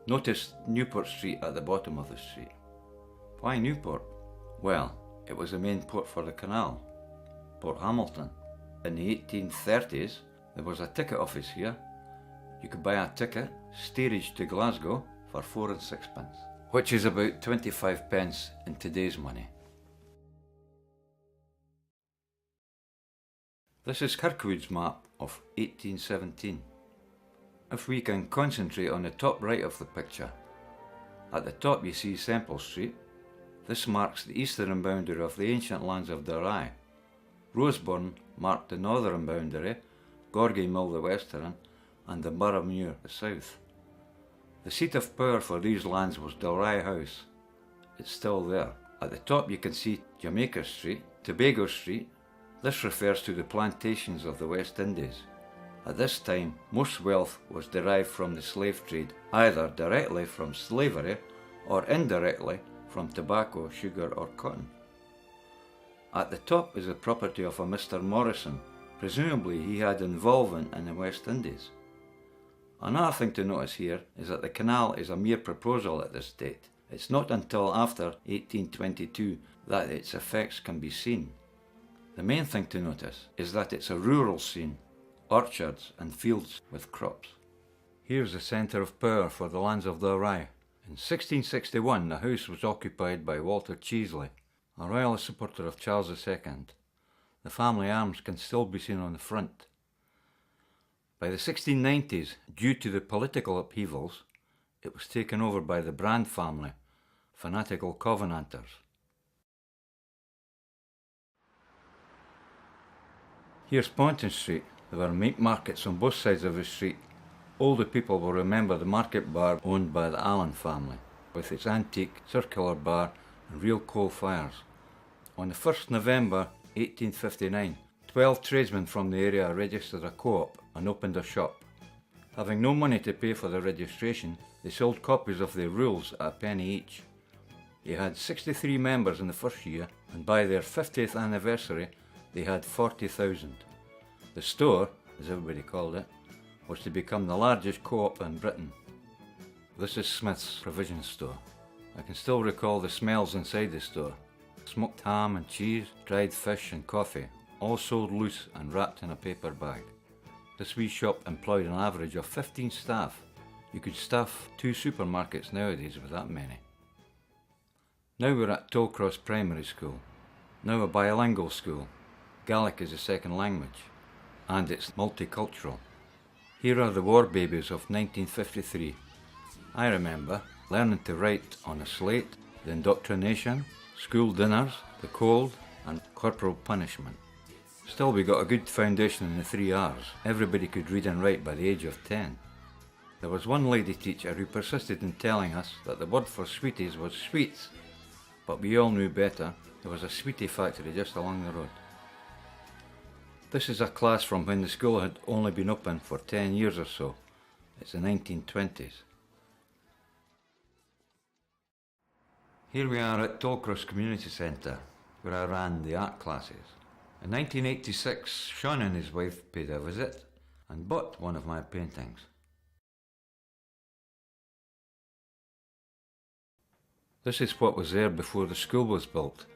Speaker 2: Notice Newport Street at the bottom of the street. Why Newport? Well, it was the main port for the canal, Port Hamilton. In the 1830s, there was a ticket office here. You could buy a ticket, steerage to Glasgow, for 4 and 6 pence, which is about 25 pence in today's money. This is Kirkwood's map of 1817. If we can concentrate on the top right of the picture, at the top you see Semple Street. This marks the eastern boundary of the ancient lands of Dalry. Roseburn marked the northern boundary, Gorgie Mill the western, and the Boroughmuir the south. The seat of power for these lands was Dalry House. It's still there. At the top you can see Jamaica Street, Tobago Street. This refers to the plantations of the West Indies. At this time, most wealth was derived from the slave trade, either directly from slavery or indirectly from tobacco, sugar or cotton. At the top is the property of a Mr. Morrison. Presumably he had involvement in the West Indies. Another thing to notice here is that the canal is a mere proposal at this date. It's not until after 1822 that its effects can be seen. The main thing to notice is that it's a rural scene, orchards and fields with crops. Here's the centre of power for the lands of Dalry. In 1661 the house was occupied by Walter Cheesley, a royal supporter of Charles II. The family arms can still be seen on the front. By the 1690s, due to the political upheavals, it was taken over by the Brand family, fanatical Covenanters. Here's Ponton Street. There were meat markets on both sides of the street. Older people will remember the market bar owned by the Allen family, with its antique circular bar and real coal fires. On the 1st November 1859, 12 tradesmen from the area registered a co-op and opened a shop. Having no money to pay for the registration, they sold copies of their rules at a penny each. They had 63 members in the first year, and by their 50th anniversary, they had 40,000. The store, as everybody called it, was to become the largest co-op in Britain. This is Smith's provision store. I can still recall the smells inside the store. Smoked ham and cheese, dried fish and coffee, all sold loose and wrapped in a paper bag. This wee shop employed an average of 15 staff. You could staff 2 supermarkets nowadays with that many. Now we're at Toklas Primary School, now a bilingual school. Gaelic is a second language, and it's multicultural. Here are the war babies of 1953. I remember learning to write on a slate, the indoctrination, school dinners, the cold, and corporal punishment. Still, we got a good foundation in the 3 R's. Everybody could read and write by the age of 10. There was one lady teacher who persisted in telling us that the word for sweeties was sweets, but we all knew better. There was a sweetie factory just along the road. This is a class from when the school had only been open for 10 years or so. It's the 1920s. Here we are at Toklas Community Centre, where I ran the art classes. In 1986, Sean and his wife paid a visit and bought one of my paintings. This is what was there before the school was built,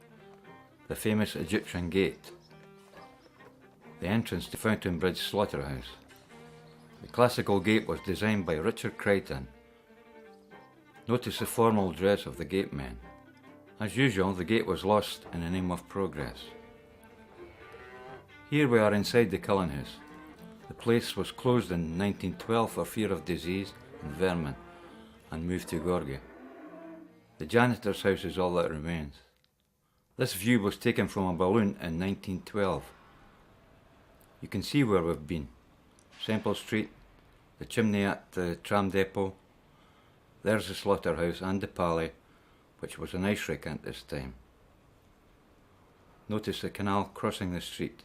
Speaker 2: the famous Egyptian gate, the entrance to Fountain Bridge Slaughterhouse. The classical gate was designed by Richard Crichton. Notice the formal dress of the gatemen. As usual, the gate was lost in the name of progress. Here we are inside the Cullen House. The place was closed in 1912 for fear of disease and vermin and moved to Gorgie. The janitor's house is all that remains. This view was taken from a balloon in 1912. You can see where we've been. Semple Street, the chimney at the tram depot. There's the slaughterhouse and the Pally, which was an ice rink at this time. Notice the canal crossing the street.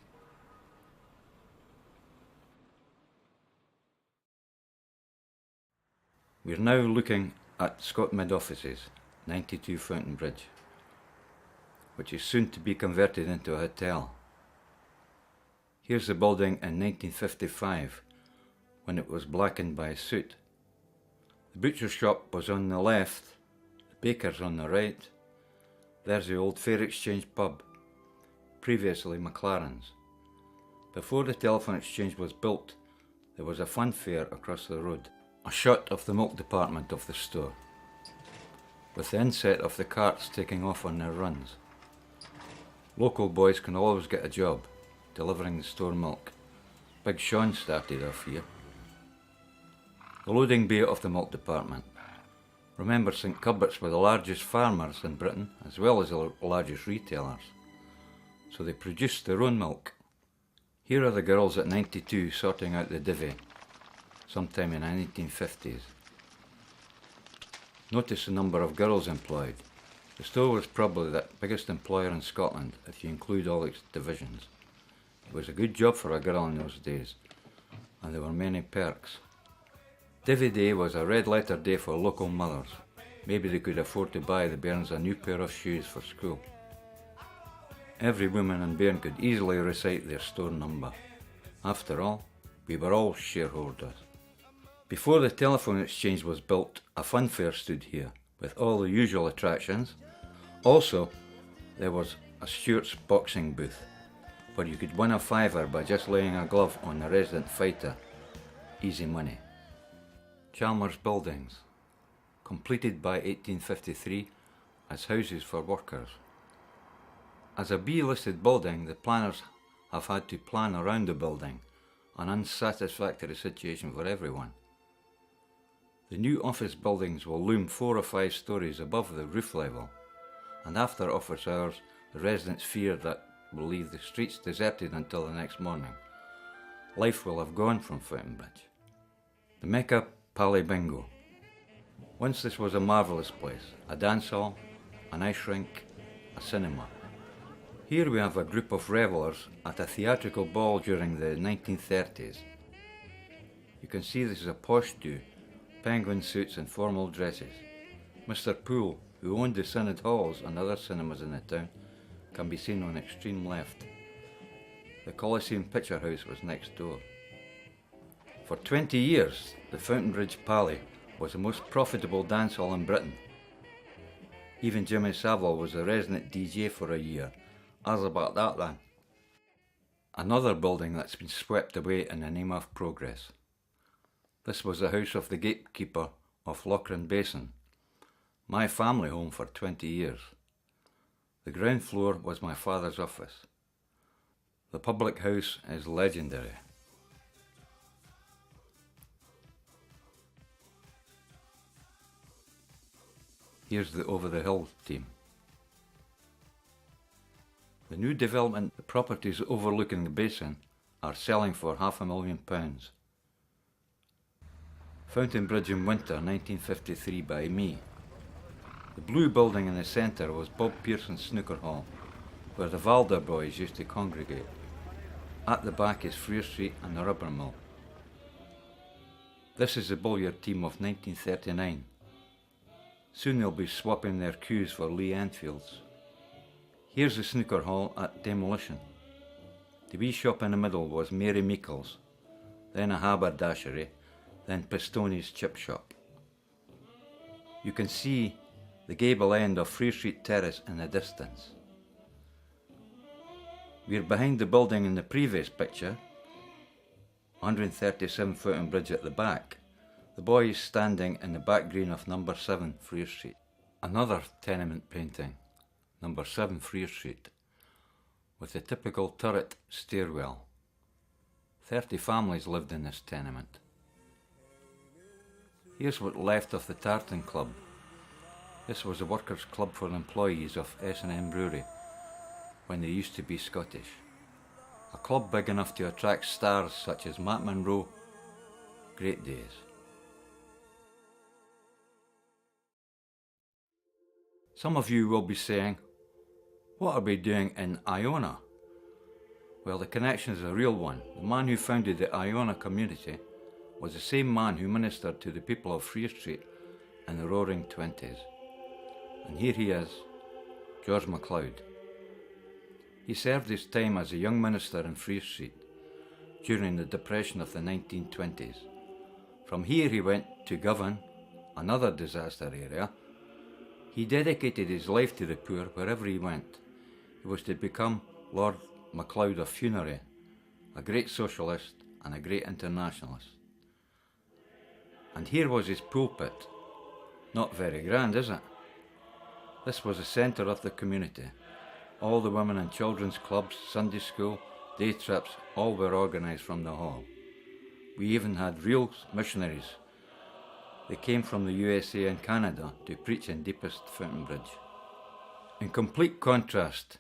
Speaker 2: We're now looking at Scott Mid Offices, 92 Fountain Bridge, which is soon to be converted into a hotel. Here's the building in 1955, when it was blackened by a soot. The butcher shop was on the left, the baker's on the right. There's the old Fair Exchange pub, previously McLaren's. Before the telephone exchange was built, there was a fun fair across the road. A shot of the milk department of the store, with the inset of the carts taking off on their runs. Local boys can always get a job. delivering the store milk. Big Sean started off here. The loading bay of the milk department. Remember, St Cuthbert's were the largest farmers in Britain, as well as the largest retailers. So they produced their own milk. Here are the girls at 92 sorting out the divvy, sometime in the 1950s. Notice the number of girls employed. The store was probably the biggest employer in Scotland, if you include all its divisions. It was a good job for a girl in those days, and there were many perks. Divvy Day was a red-letter day for local mothers. Maybe they could afford to buy the bairns a new pair of shoes for school. Every woman in Bairn could easily recite their store number. After all, we were all shareholders. Before the telephone exchange was built, a fun fair stood here, with all the usual attractions. Also, there was a Stewart's boxing booth, where you could win a fiver by just laying a glove on the resident fighter. Easy money. Chalmers Buildings, completed by 1853 as houses for workers. As a B-listed building, the planners have had to plan around the building, an unsatisfactory situation for everyone. The new office buildings will loom 4 or 5 stories above the roof level, and after office hours, the residents fear that will leave the streets deserted until the next morning. Life will have gone from Fountain Bridge. The Mecca Pally Bingo. Once this was a marvellous place, a dance hall, an ice rink, a cinema. Here we have a group of revellers at a theatrical ball during the 1930s. You can see this is a posh do, penguin suits and formal dresses. Mr. Poole, who owned the Synod Halls and other cinemas in the town, can be seen on extreme left. The Coliseum Picture House was next door. For 20 years, the Fountain Bridge Pally was the most profitable dance hall in Britain. Even Jimmy Savile was a resident DJ for a year. How's about that then? Another building that's been swept away in the name of progress. This was the house of the gatekeeper of Loughran Basin, my family home for 20 years. The ground floor was my father's office. The public house is legendary. Here's the Over the Hill team. The new development, the properties overlooking the basin, are selling for £500,000. Fountain Bridge in Winter, 1953 by me. The blue building in the centre was Bob Pearson's snooker hall, where the Valder boys used to congregate. At the back is Freer Street and the rubber mill. This is the billiard team of 1939. Soon they'll be swapping their cues for Lee Enfields. Here's the snooker hall at demolition. The wee shop in the middle was Mary Meikle's, then a haberdashery, then Pistoni's chip shop. You can see the gable end of Freer Street Terrace in the distance. We're behind the building in the previous picture, 137 Fountain Bridge at the back. The boy is standing in the back green of number 7 Freer Street. Another tenement painting, number 7 Freer Street, with the typical turret stairwell. 30 families lived in this tenement. Here's what left of the Tartan Club. This was a workers' club for employees of S&M Brewery, when they used to be Scottish. A club big enough to attract stars such as Matt Monro. Great days. Some of you will be saying, what are we doing in Iona? Well, the connection is a real one. The man who founded the Iona community was the same man who ministered to the people of Freer Street in the Roaring Twenties. And here he is, George MacLeod. He served his time as a young minister in Freer Street during the Depression of the 1920s. From here he went to Govan, another disaster area. He dedicated his life to the poor wherever he went. He was to become Lord MacLeod of Funerary, a great socialist and a great internationalist. And here was his pulpit. Not very grand, is it? This was the centre of the community. All the women and children's clubs, Sunday school, day trips, all were organised from the hall. We even had real missionaries. They came from the USA and Canada to preach in deepest Fountain Bridge. In complete contrast,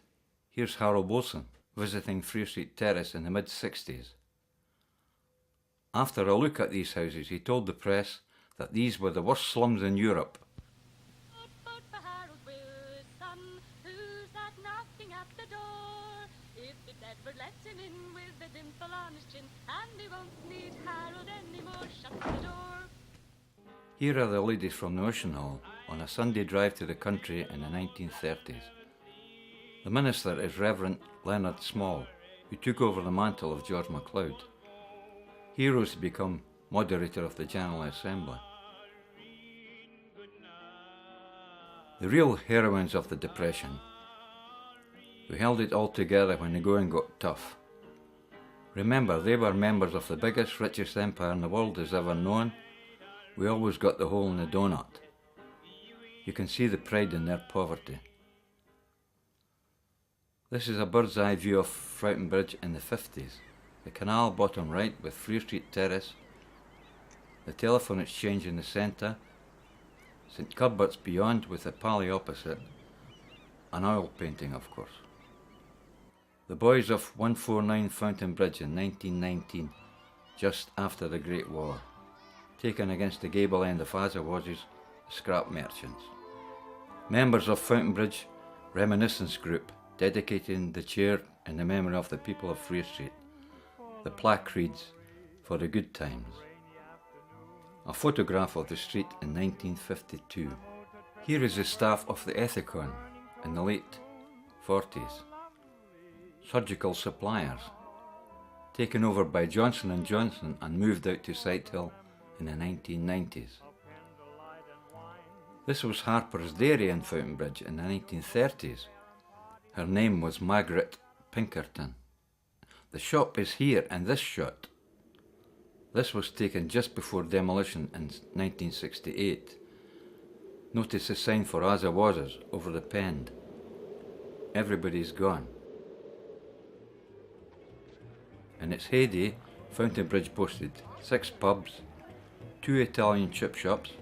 Speaker 2: here's Harold Wilson visiting Free Street Terrace in the mid-60s. After a look at these houses, he told the press that these were the worst slums in Europe.
Speaker 5: Vote for Harold Wilson, who's that knocking at the door? If it's Edward, let him in with a dimple on his chin, and he won't need Harold anymore. Shut the door.
Speaker 2: Here are the ladies from the Mission Hall on a Sunday drive to the country in the 1930s. The minister is Reverend Leonard Small, who took over the mantle of George MacLeod. He rose to become moderator of the General Assembly. The real heroines of the Depression, who held it all together when the going got tough. Remember, they were members of the biggest, richest empire in the world has ever known. We always got the hole in the donut. You can see the pride in their poverty. This is a bird's eye view of Floatin Bridge in the 50s. The canal bottom right with Free Street Terrace, the telephone exchange in the centre, St Cuthbert's beyond with the Pally opposite, an oil painting of course. The boys of 149 Fountain Bridge in 1919, just after the Great War, taken against the gable end of Azawaz's scrap merchants. Members of Fountain Bridge Reminiscence Group dedicating the chair in the memory of the people of Free Street. The plaque reads, "For the good times." A photograph of the street in 1952. Here is the staff of the Ethicon in the late 40s. Surgical suppliers, taken over by Johnson & Johnson and moved out to Sighthill in the 1990s. This was Harper's Dairy in Fountain Bridge in the 1930s. Her name was Margaret Pinkerton. The shop is here in this shot. This was taken just before demolition in 1968. Notice the sign for Azawaz's over the pend. Everybody's gone. In its heyday, Fountain Bridge boasted 6 pubs, 2 Italian chip shops,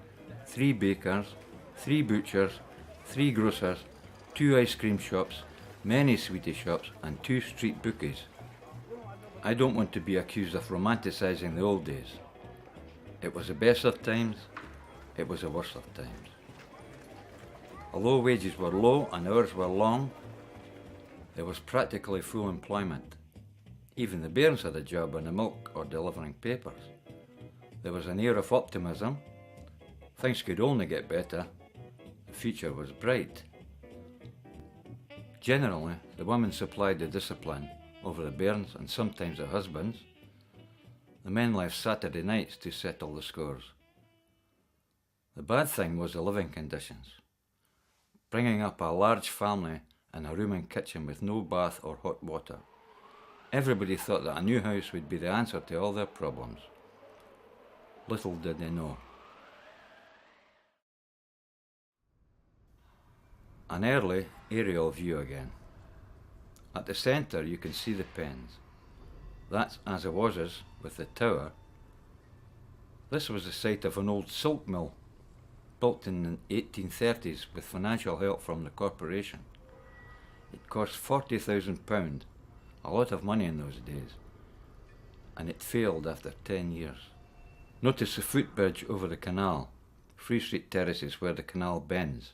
Speaker 2: 3 bakers, 3 butchers, 3 grocers, 2 ice cream shops, many sweetie shops and 2 street bookies. I don't want to be accused of romanticising the old days. It was the best of times, it was the worst of times. Although wages were low and hours were long, there was practically full employment. Even the bairns had a job in the milk or delivering papers. There was an air of optimism. Things could only get better. The future was bright. Generally, the women supplied the discipline over the bairns and sometimes the husbands. The men left Saturday nights to settle the scores. The bad thing was the living conditions. Bringing up a large family in a room and kitchen with no bath or hot water. Everybody thought that a new house would be the answer to all their problems. Little did they know. An early aerial view again. At the centre you can see the pens. That's Azawaz's with the tower. This was the site of an old silk mill built in the 1830s with financial help from the corporation. It cost £40,000, a lot of money in those days, and it failed after 10 years. Notice the footbridge over the canal. Free Street Terrace is where the canal bends.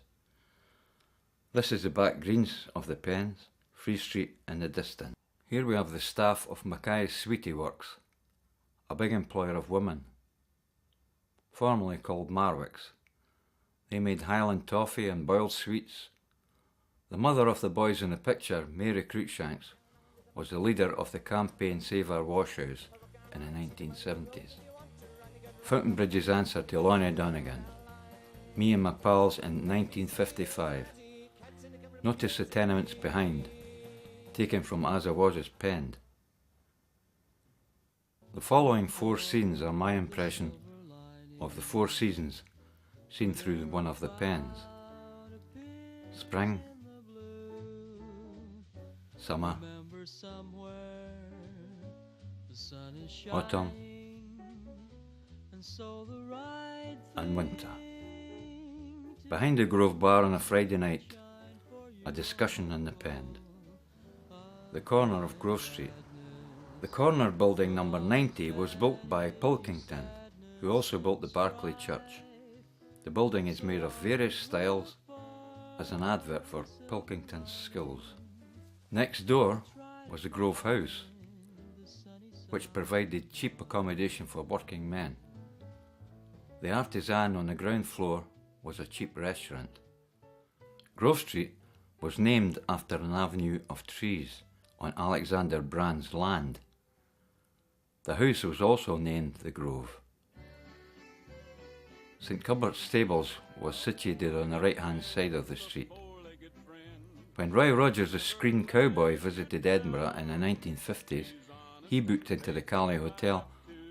Speaker 2: This is the back greens of the pens, Free Street in the distance. Here we have the staff of Mackay's Sweetie Works, a big employer of women, formerly called Marwick's. They made Highland toffee and boiled sweets. The mother of the boys in the picture, Mary Cruikshanks, was the leader of the campaign Save Our Washhouse in the 1970s. Fountain Bridge's answer to Lonnie Donegan. Me and my pals in 1955. Notice the tenements behind, taken from Azawaz's pen. The following 4 scenes are my impression of the 4 seasons seen through one of the pens. Spring, summer, autumn, and winter. Behind the Grove Bar on a Friday night, a discussion in the pen. The corner of Grove Street. The corner building number 90 was built by Pilkington, who also built the Barclay Church. The building is made of various styles as an advert for Pilkington's skills. Next door was the Grove House, which provided cheap accommodation for working men. The Artisan on the ground floor was a cheap restaurant. Grove Street was named after an avenue of trees on Alexander Brand's land. The house was also named the Grove. St Cumbert's Stables was situated on the right-hand side of the street. When Roy Rogers, the screen cowboy, visited Edinburgh in the 1950s, he booked into the Calais Hotel,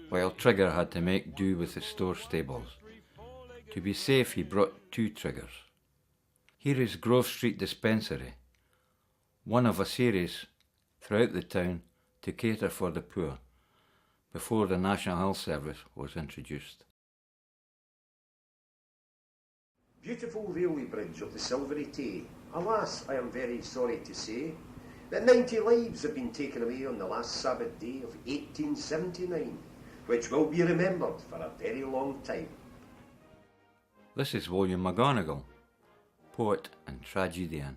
Speaker 2: while Trigger had to make do with the store stables. To be safe, he brought 2 Triggers. Here is Grove Street Dispensary, one of a series throughout the town to cater for the poor, before the National Health Service was introduced.
Speaker 6: Beautiful railway bridge of the Silvery Tay. Alas, I am very sorry to say that 90 lives have been taken away on the last Sabbath day of 1879, which will be remembered for a very long time.
Speaker 2: This is William McGonagall, poet and tragedian.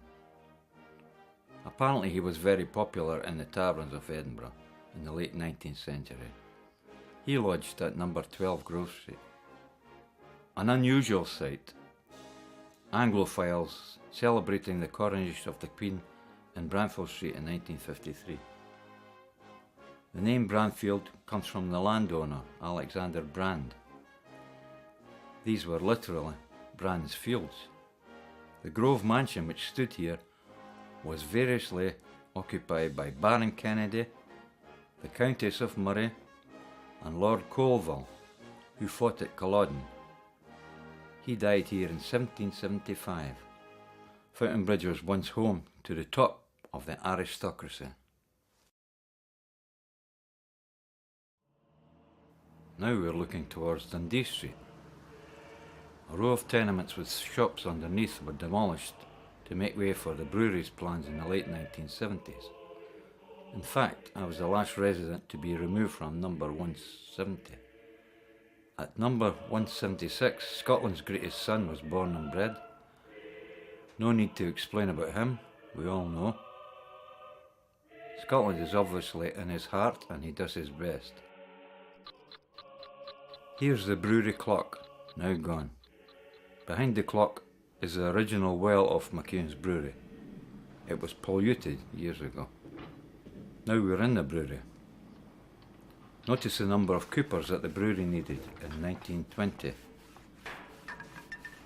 Speaker 2: Apparently he was very popular in the taverns of Edinburgh in the late 19th century. He lodged at number 12 Grove Street. An unusual sight. Anglophiles celebrating the coronation of the Queen in Bramfield Street in 1953. The name Bramfield comes from the landowner Alexander Brand. These were literally Brand's fields. The Grove Mansion, which stood here, was variously occupied by Baron Kennedy, the Countess of Murray, and Lord Colville, who fought at Culloden. He died here in 1775. Fountain Bridge was once home to the top of the aristocracy. Now we're looking towards Dundee Street. A row of tenements with shops underneath were demolished to make way for the brewery's plans in the late 1970s. In fact, I was the last resident to be removed from number 170. At number 176, Scotland's greatest son was born and bred. No need to explain about him, we all know. Scotland is obviously in his heart and he does his best. Here's the brewery clock, now gone. Behind the clock is the original well of McEwan's brewery. It was polluted years ago. Now we're in the brewery. Notice the number of coopers that the brewery needed in 1920.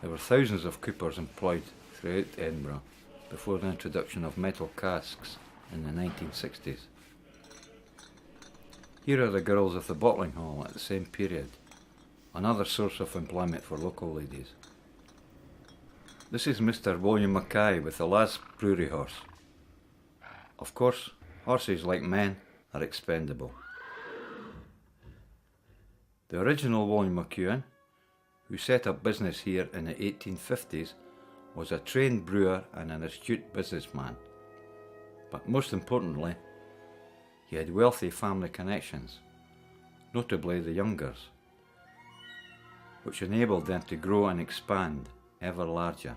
Speaker 2: There were thousands of coopers employed throughout Edinburgh before the introduction of metal casks in the 1960s. Here are the girls of the bottling hall at the same period, another source of employment for local ladies. This is Mr. William Mackay with the last brewery horse. Of course, horses, like men, are expendable. The original William McEwan, who set up business here in the 1850s, was a trained brewer and an astute businessman. But most importantly, he had wealthy family connections, notably the Youngers, which enabled them to grow and expand ever larger.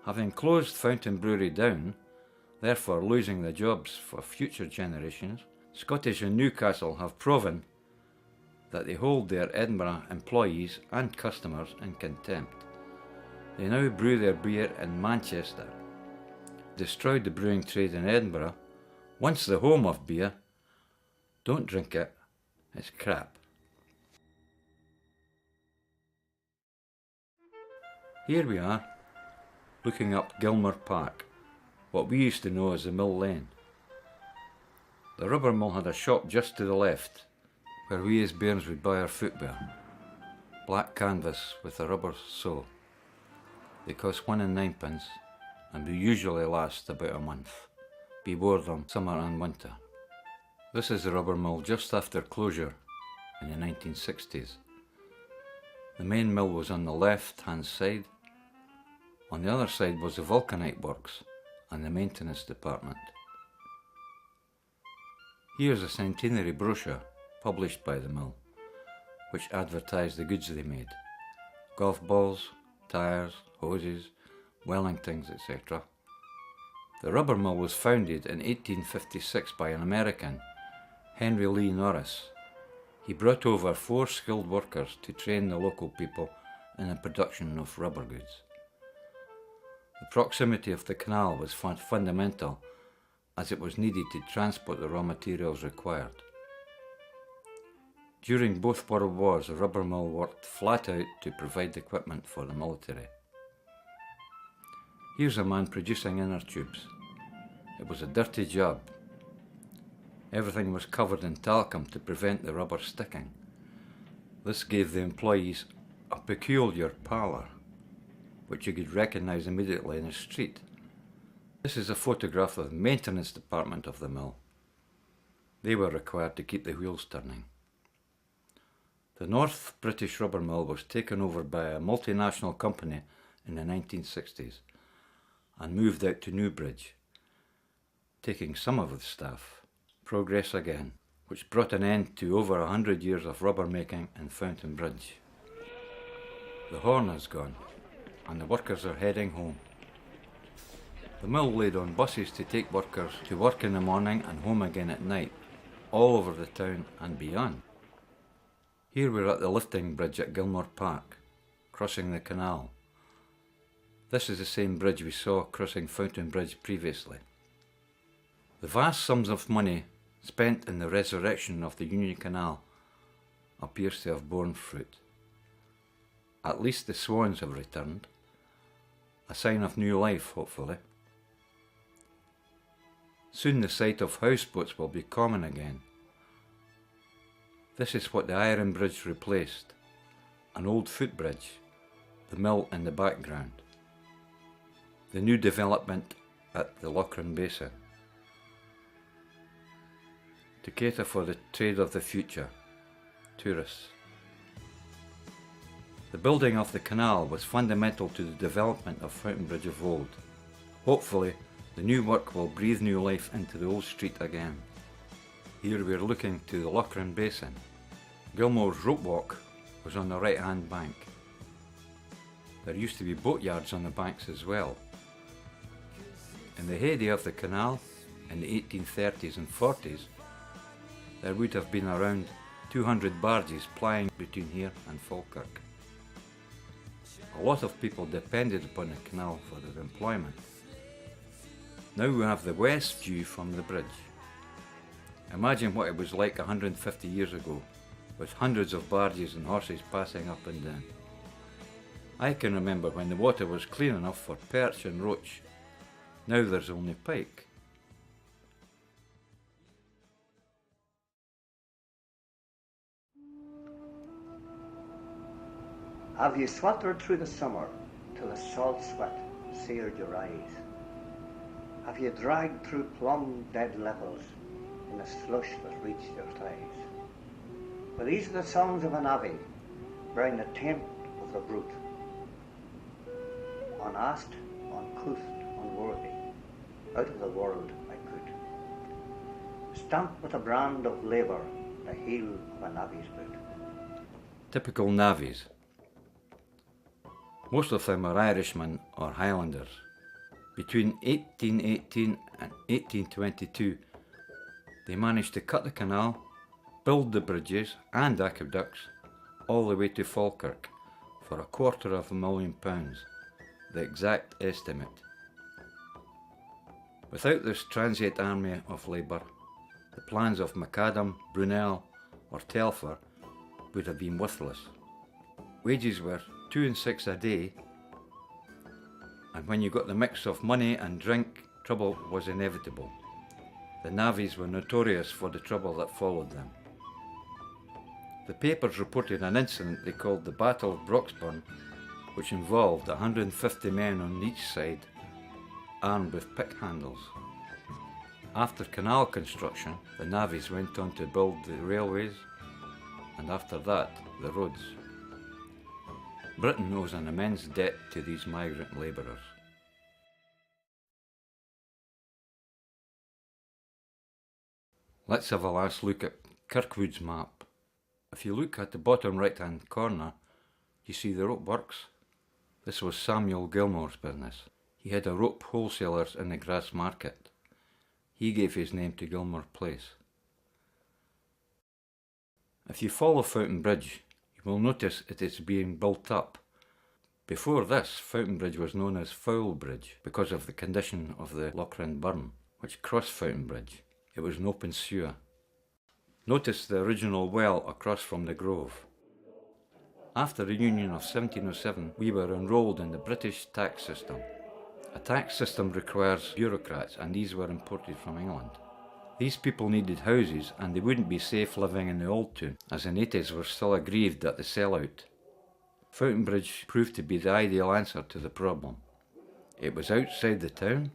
Speaker 2: Having closed Fountain Brewery down, therefore losing the jobs for future generations, Scottish and Newcastle have proven that they hold their Edinburgh employees and customers in contempt. They now brew their beer in Manchester. Destroyed the brewing trade in Edinburgh, once the home of beer. Don't drink it, it's crap. Here we are, looking up Gilmer Park, what we used to know as the Mill Lane. The rubber mill had a shop just to the left, where we as bairns would buy our footwear. Black canvas with a rubber sole. They cost 1 and 9pence and will usually last about a month. Be wore them summer and winter. This is the rubber mill just after closure in the 1960s. The main mill was on the left-hand side. On the other side was the vulcanite works and the maintenance department. Here's a centenary brochure published by the mill, which advertised the goods they made: golf balls, tyres, hoses, Wellingtons, etc. The rubber mill was founded in 1856 by an American, Henry Lee Norris. He brought over 4 skilled workers to train the local people in the production of rubber goods. The proximity of the canal was fundamental, as it was needed to transport the raw materials required. During both World Wars, the rubber mill worked flat out to provide equipment for the military. Here's a man producing inner tubes. It was a dirty job. Everything was covered in talcum to prevent the rubber sticking. This gave the employees a peculiar pallor, which you could recognise immediately in the street. This is a photograph of the maintenance department of the mill. They were required to keep the wheels turning. The North British rubber mill was taken over by a multinational company in the 1960s and moved out to Newbridge, taking some of the staff. Progress again, which brought an end to over 100 years of rubber making in Fountain Bridge. The horn has gone, and the workers are heading home. The mill laid on buses to take workers to work in the morning and home again at night, all over the town and beyond. Here we're at the lifting bridge at Gilmore Park, crossing the canal. This is the same bridge we saw crossing Fountain Bridge previously. The vast sums of money spent in the resurrection of the Union Canal appears to have borne fruit. At least the swans have returned, a sign of new life, hopefully. Soon the sight of houseboats will be common again. This is what the iron bridge replaced, an old footbridge, the mill in the background. The new development at the Loughran Basin, to cater for the trade of the future, tourists. The building of the canal was fundamental to the development of Fountain Bridge of old. Hopefully, the new work will breathe new life into the old street again. Here we are looking to the Loughran Basin. Gilmore's rope walk was on the right-hand bank. There used to be boatyards on the banks as well. In the heyday of the canal, in the 1830s and 40s, there would have been around 200 barges plying between here and Falkirk. A lot of people depended upon the canal for their employment. Now we have the west view from the bridge. Imagine what it was like 150 years ago, with hundreds of barges and horses passing up and down. I can remember when the water was clean enough for perch and roach. Now there's only pike.
Speaker 3: Have you sweltered through the summer till the salt sweat seared your eyes? Have you dragged through plumb dead levels in the slush that reached your thighs? For these are the songs of a navvy, bearing the taint of the brute. Unasked, uncouth, unworthy, out of the world I put. Stamped with a brand of labour, the heel of a navvy's boot.
Speaker 2: Typical navvies. Most of them are Irishmen or Highlanders. Between 1818 and 1822, they managed to cut the canal, build the bridges and aqueducts all the way to Falkirk for £250,000, the exact estimate. Without this transient army of labour, the plans of Macadam, Brunel or Telfer would have been worthless. Wages were 2 and 6 a day, and when you got the mix of money and drink, trouble was inevitable. The navvies were notorious for the trouble that followed them. The papers reported an incident they called the Battle of Broxburn, which involved 150 men on each side, armed with pick handles. After canal construction, the navvies went on to build the railways, and after that, the roads. Britain owes an immense debt to these migrant labourers. Let's have a last look at Kirkwood's map. If you look at the bottom right-hand corner, you see the rope works. This was Samuel Gilmore's business. He had a rope wholesalers in the Grass Market. He gave his name to Gilmore Place. If you follow Fountain Bridge, you will notice it is being built up. Before this, Fountain Bridge was known as Foul Bridge because of the condition of the Loughran burn, which crossed Fountain Bridge. It was an open sewer. Notice the original well across from the Grove. After the Union of 1707, we were enrolled in the British tax system. A tax system requires bureaucrats, and these were imported from England. These people needed houses, and they wouldn't be safe living in the old town, as the natives were still aggrieved at the sellout. Fountain Bridge proved to be the ideal answer to the problem. It was outside the town,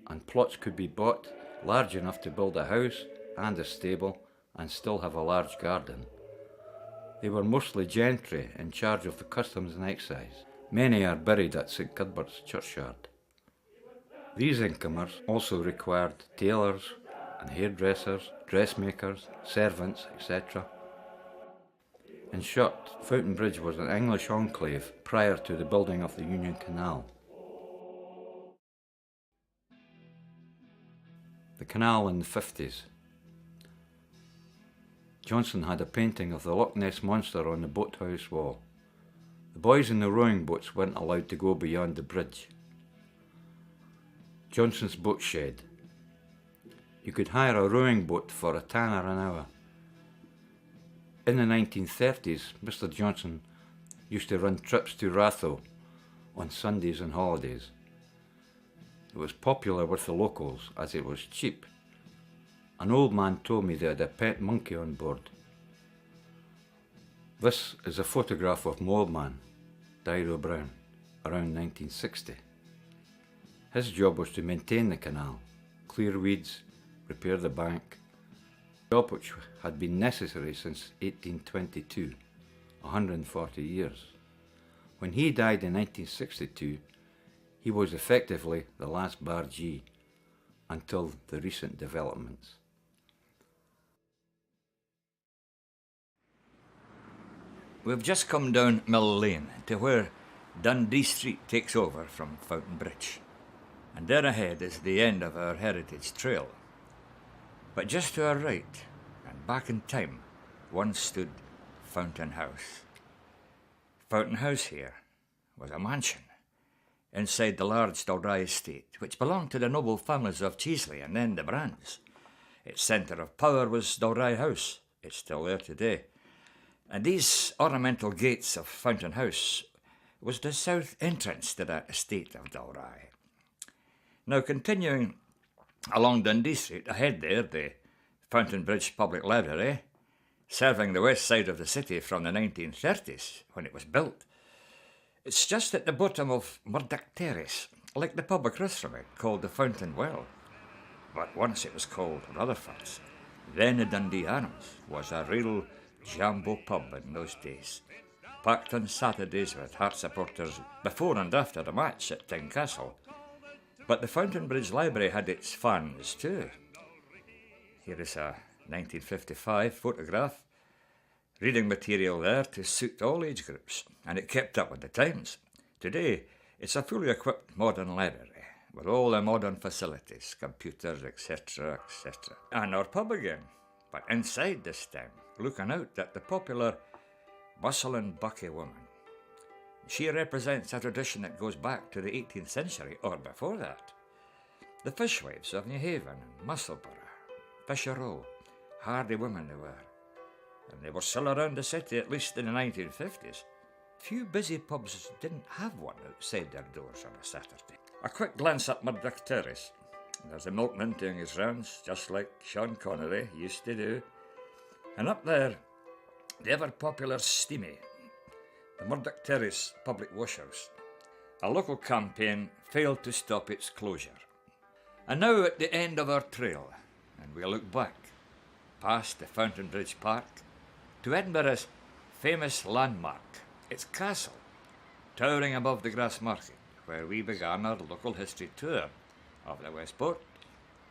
Speaker 2: and plots could be bought large enough to build a house and a stable and still have a large garden. They were mostly gentry in charge of the customs and excise. Many are buried at St Cuthbert's churchyard. These incomers also required tailors and hairdressers, dressmakers, servants, etc. In short, Fountain Bridge was an English enclave prior to the building of the Union Canal. The canal in the 50s. Johnson had a painting of the Loch Ness Monster on the boathouse wall. The boys in the rowing boats weren't allowed to go beyond the bridge. Johnson's boat shed. You could hire a rowing boat for £1 an hour. In the 1930s, Mr. Johnson used to run trips to Ratho on Sundays and holidays. It was popular with the locals as it was cheap. An old man told me they had a pet monkey on board. This is a photograph of my old man, Dyro Brown, around 1960. His job was to maintain the canal, clear weeds, repair the bank, a job which had been necessary since 1822, 140 years. When he died in 1962, he was effectively the last bargee until the recent developments.
Speaker 1: We've just come down Mill Lane to where Dundee Street takes over from Fountain Bridge, and there ahead is the end of our heritage trail. But just to our right, and back in time, once stood Fountain House. Fountain House here was a mansion inside the large Dalry estate, which belonged to the noble families of Cheesley and then the Brands. Its centre of power was Dalry House. It's still there today. And these ornamental gates of Fountain House was the south entrance to that estate of Dalry. Now, continuing along Dundee Street, ahead there, the Fountain Bridge Public Library, serving the west side of the city from the 1930s, when it was built. It's just at the bottom of Murdoch Terrace, like the pub across from it, called the Fountain Well. But once it was called Rutherford's. Then the Dundee Arms was a real jambo pub in those days, packed on Saturdays with Heart supporters before and after the match at Tynecastle. But the Fountain Bridge Library had its fans too. Here is a 1955 photograph. Reading material there to suit all age groups, and it kept up with the times. Today, it's a fully equipped modern library with all the modern facilities, computers, etc., etc. And our pub again, but inside this time, looking out at the popular Bustle and Bucky woman. She represents a tradition that goes back to the 18th century, or before that. The fishwives of New Haven and Musselburgh, Fisher Row, hardy women they were. And they were still around the city, at least in the 1950s. Few busy pubs didn't have one outside their doors on a Saturday. A quick glance up Murdoch Terrace. There's a milkman doing his rounds, just like Sean Connery used to do. And up there, the ever-popular Steamy, the Murdoch Terrace Public Washhouse. A local campaign failed to stop its closure. And now at the end of our trail, and we look back, past the Fountain Bridge Park, to Edinburgh's famous landmark, its castle, towering above the Grassmarket, where we began our local history tour of the Westport,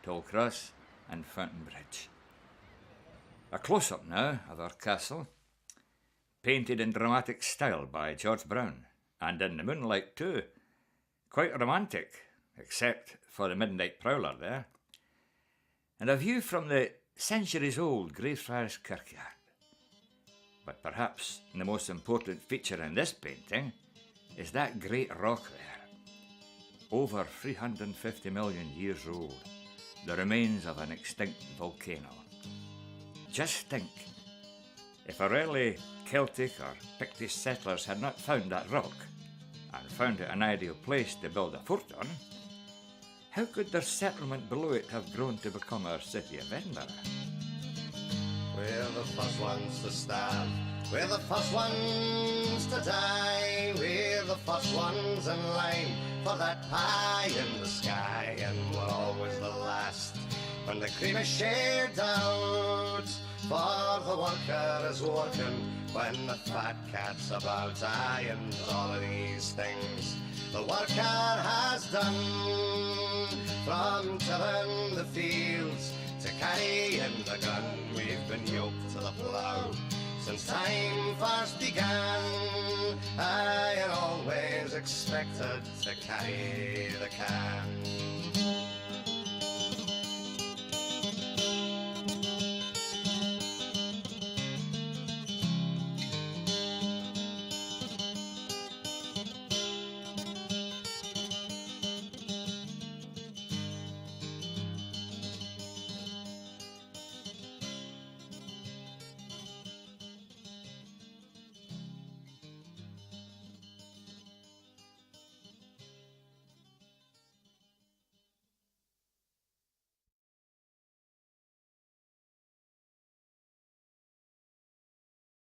Speaker 1: Toklas and Fountain Bridge. A close-up now of our castle, painted in dramatic style by George Brown, and in the moonlight too, quite romantic, except for the midnight prowler there, and a view from the centuries-old Greyfriars Kirkyard. But perhaps the most important feature in this painting is that great rock there, over 350 million years old, the remains of an extinct volcano. Just think, if our early Celtic or Pictish settlers had not found that rock and found it an ideal place to build a fort on, how could their settlement below it have grown to become our city of Edinburgh?
Speaker 7: We're the first ones to starve, we're the first ones to die, we're the first ones in line for that pie in the sky, and we're always the last when the cream is shared out, for the worker is working when the fat cat's about. Aye, and all of these things the worker has done, from tilling the fields to carrying the gun. We've been yoked to the plough since time first began, aye, and always expected to carry the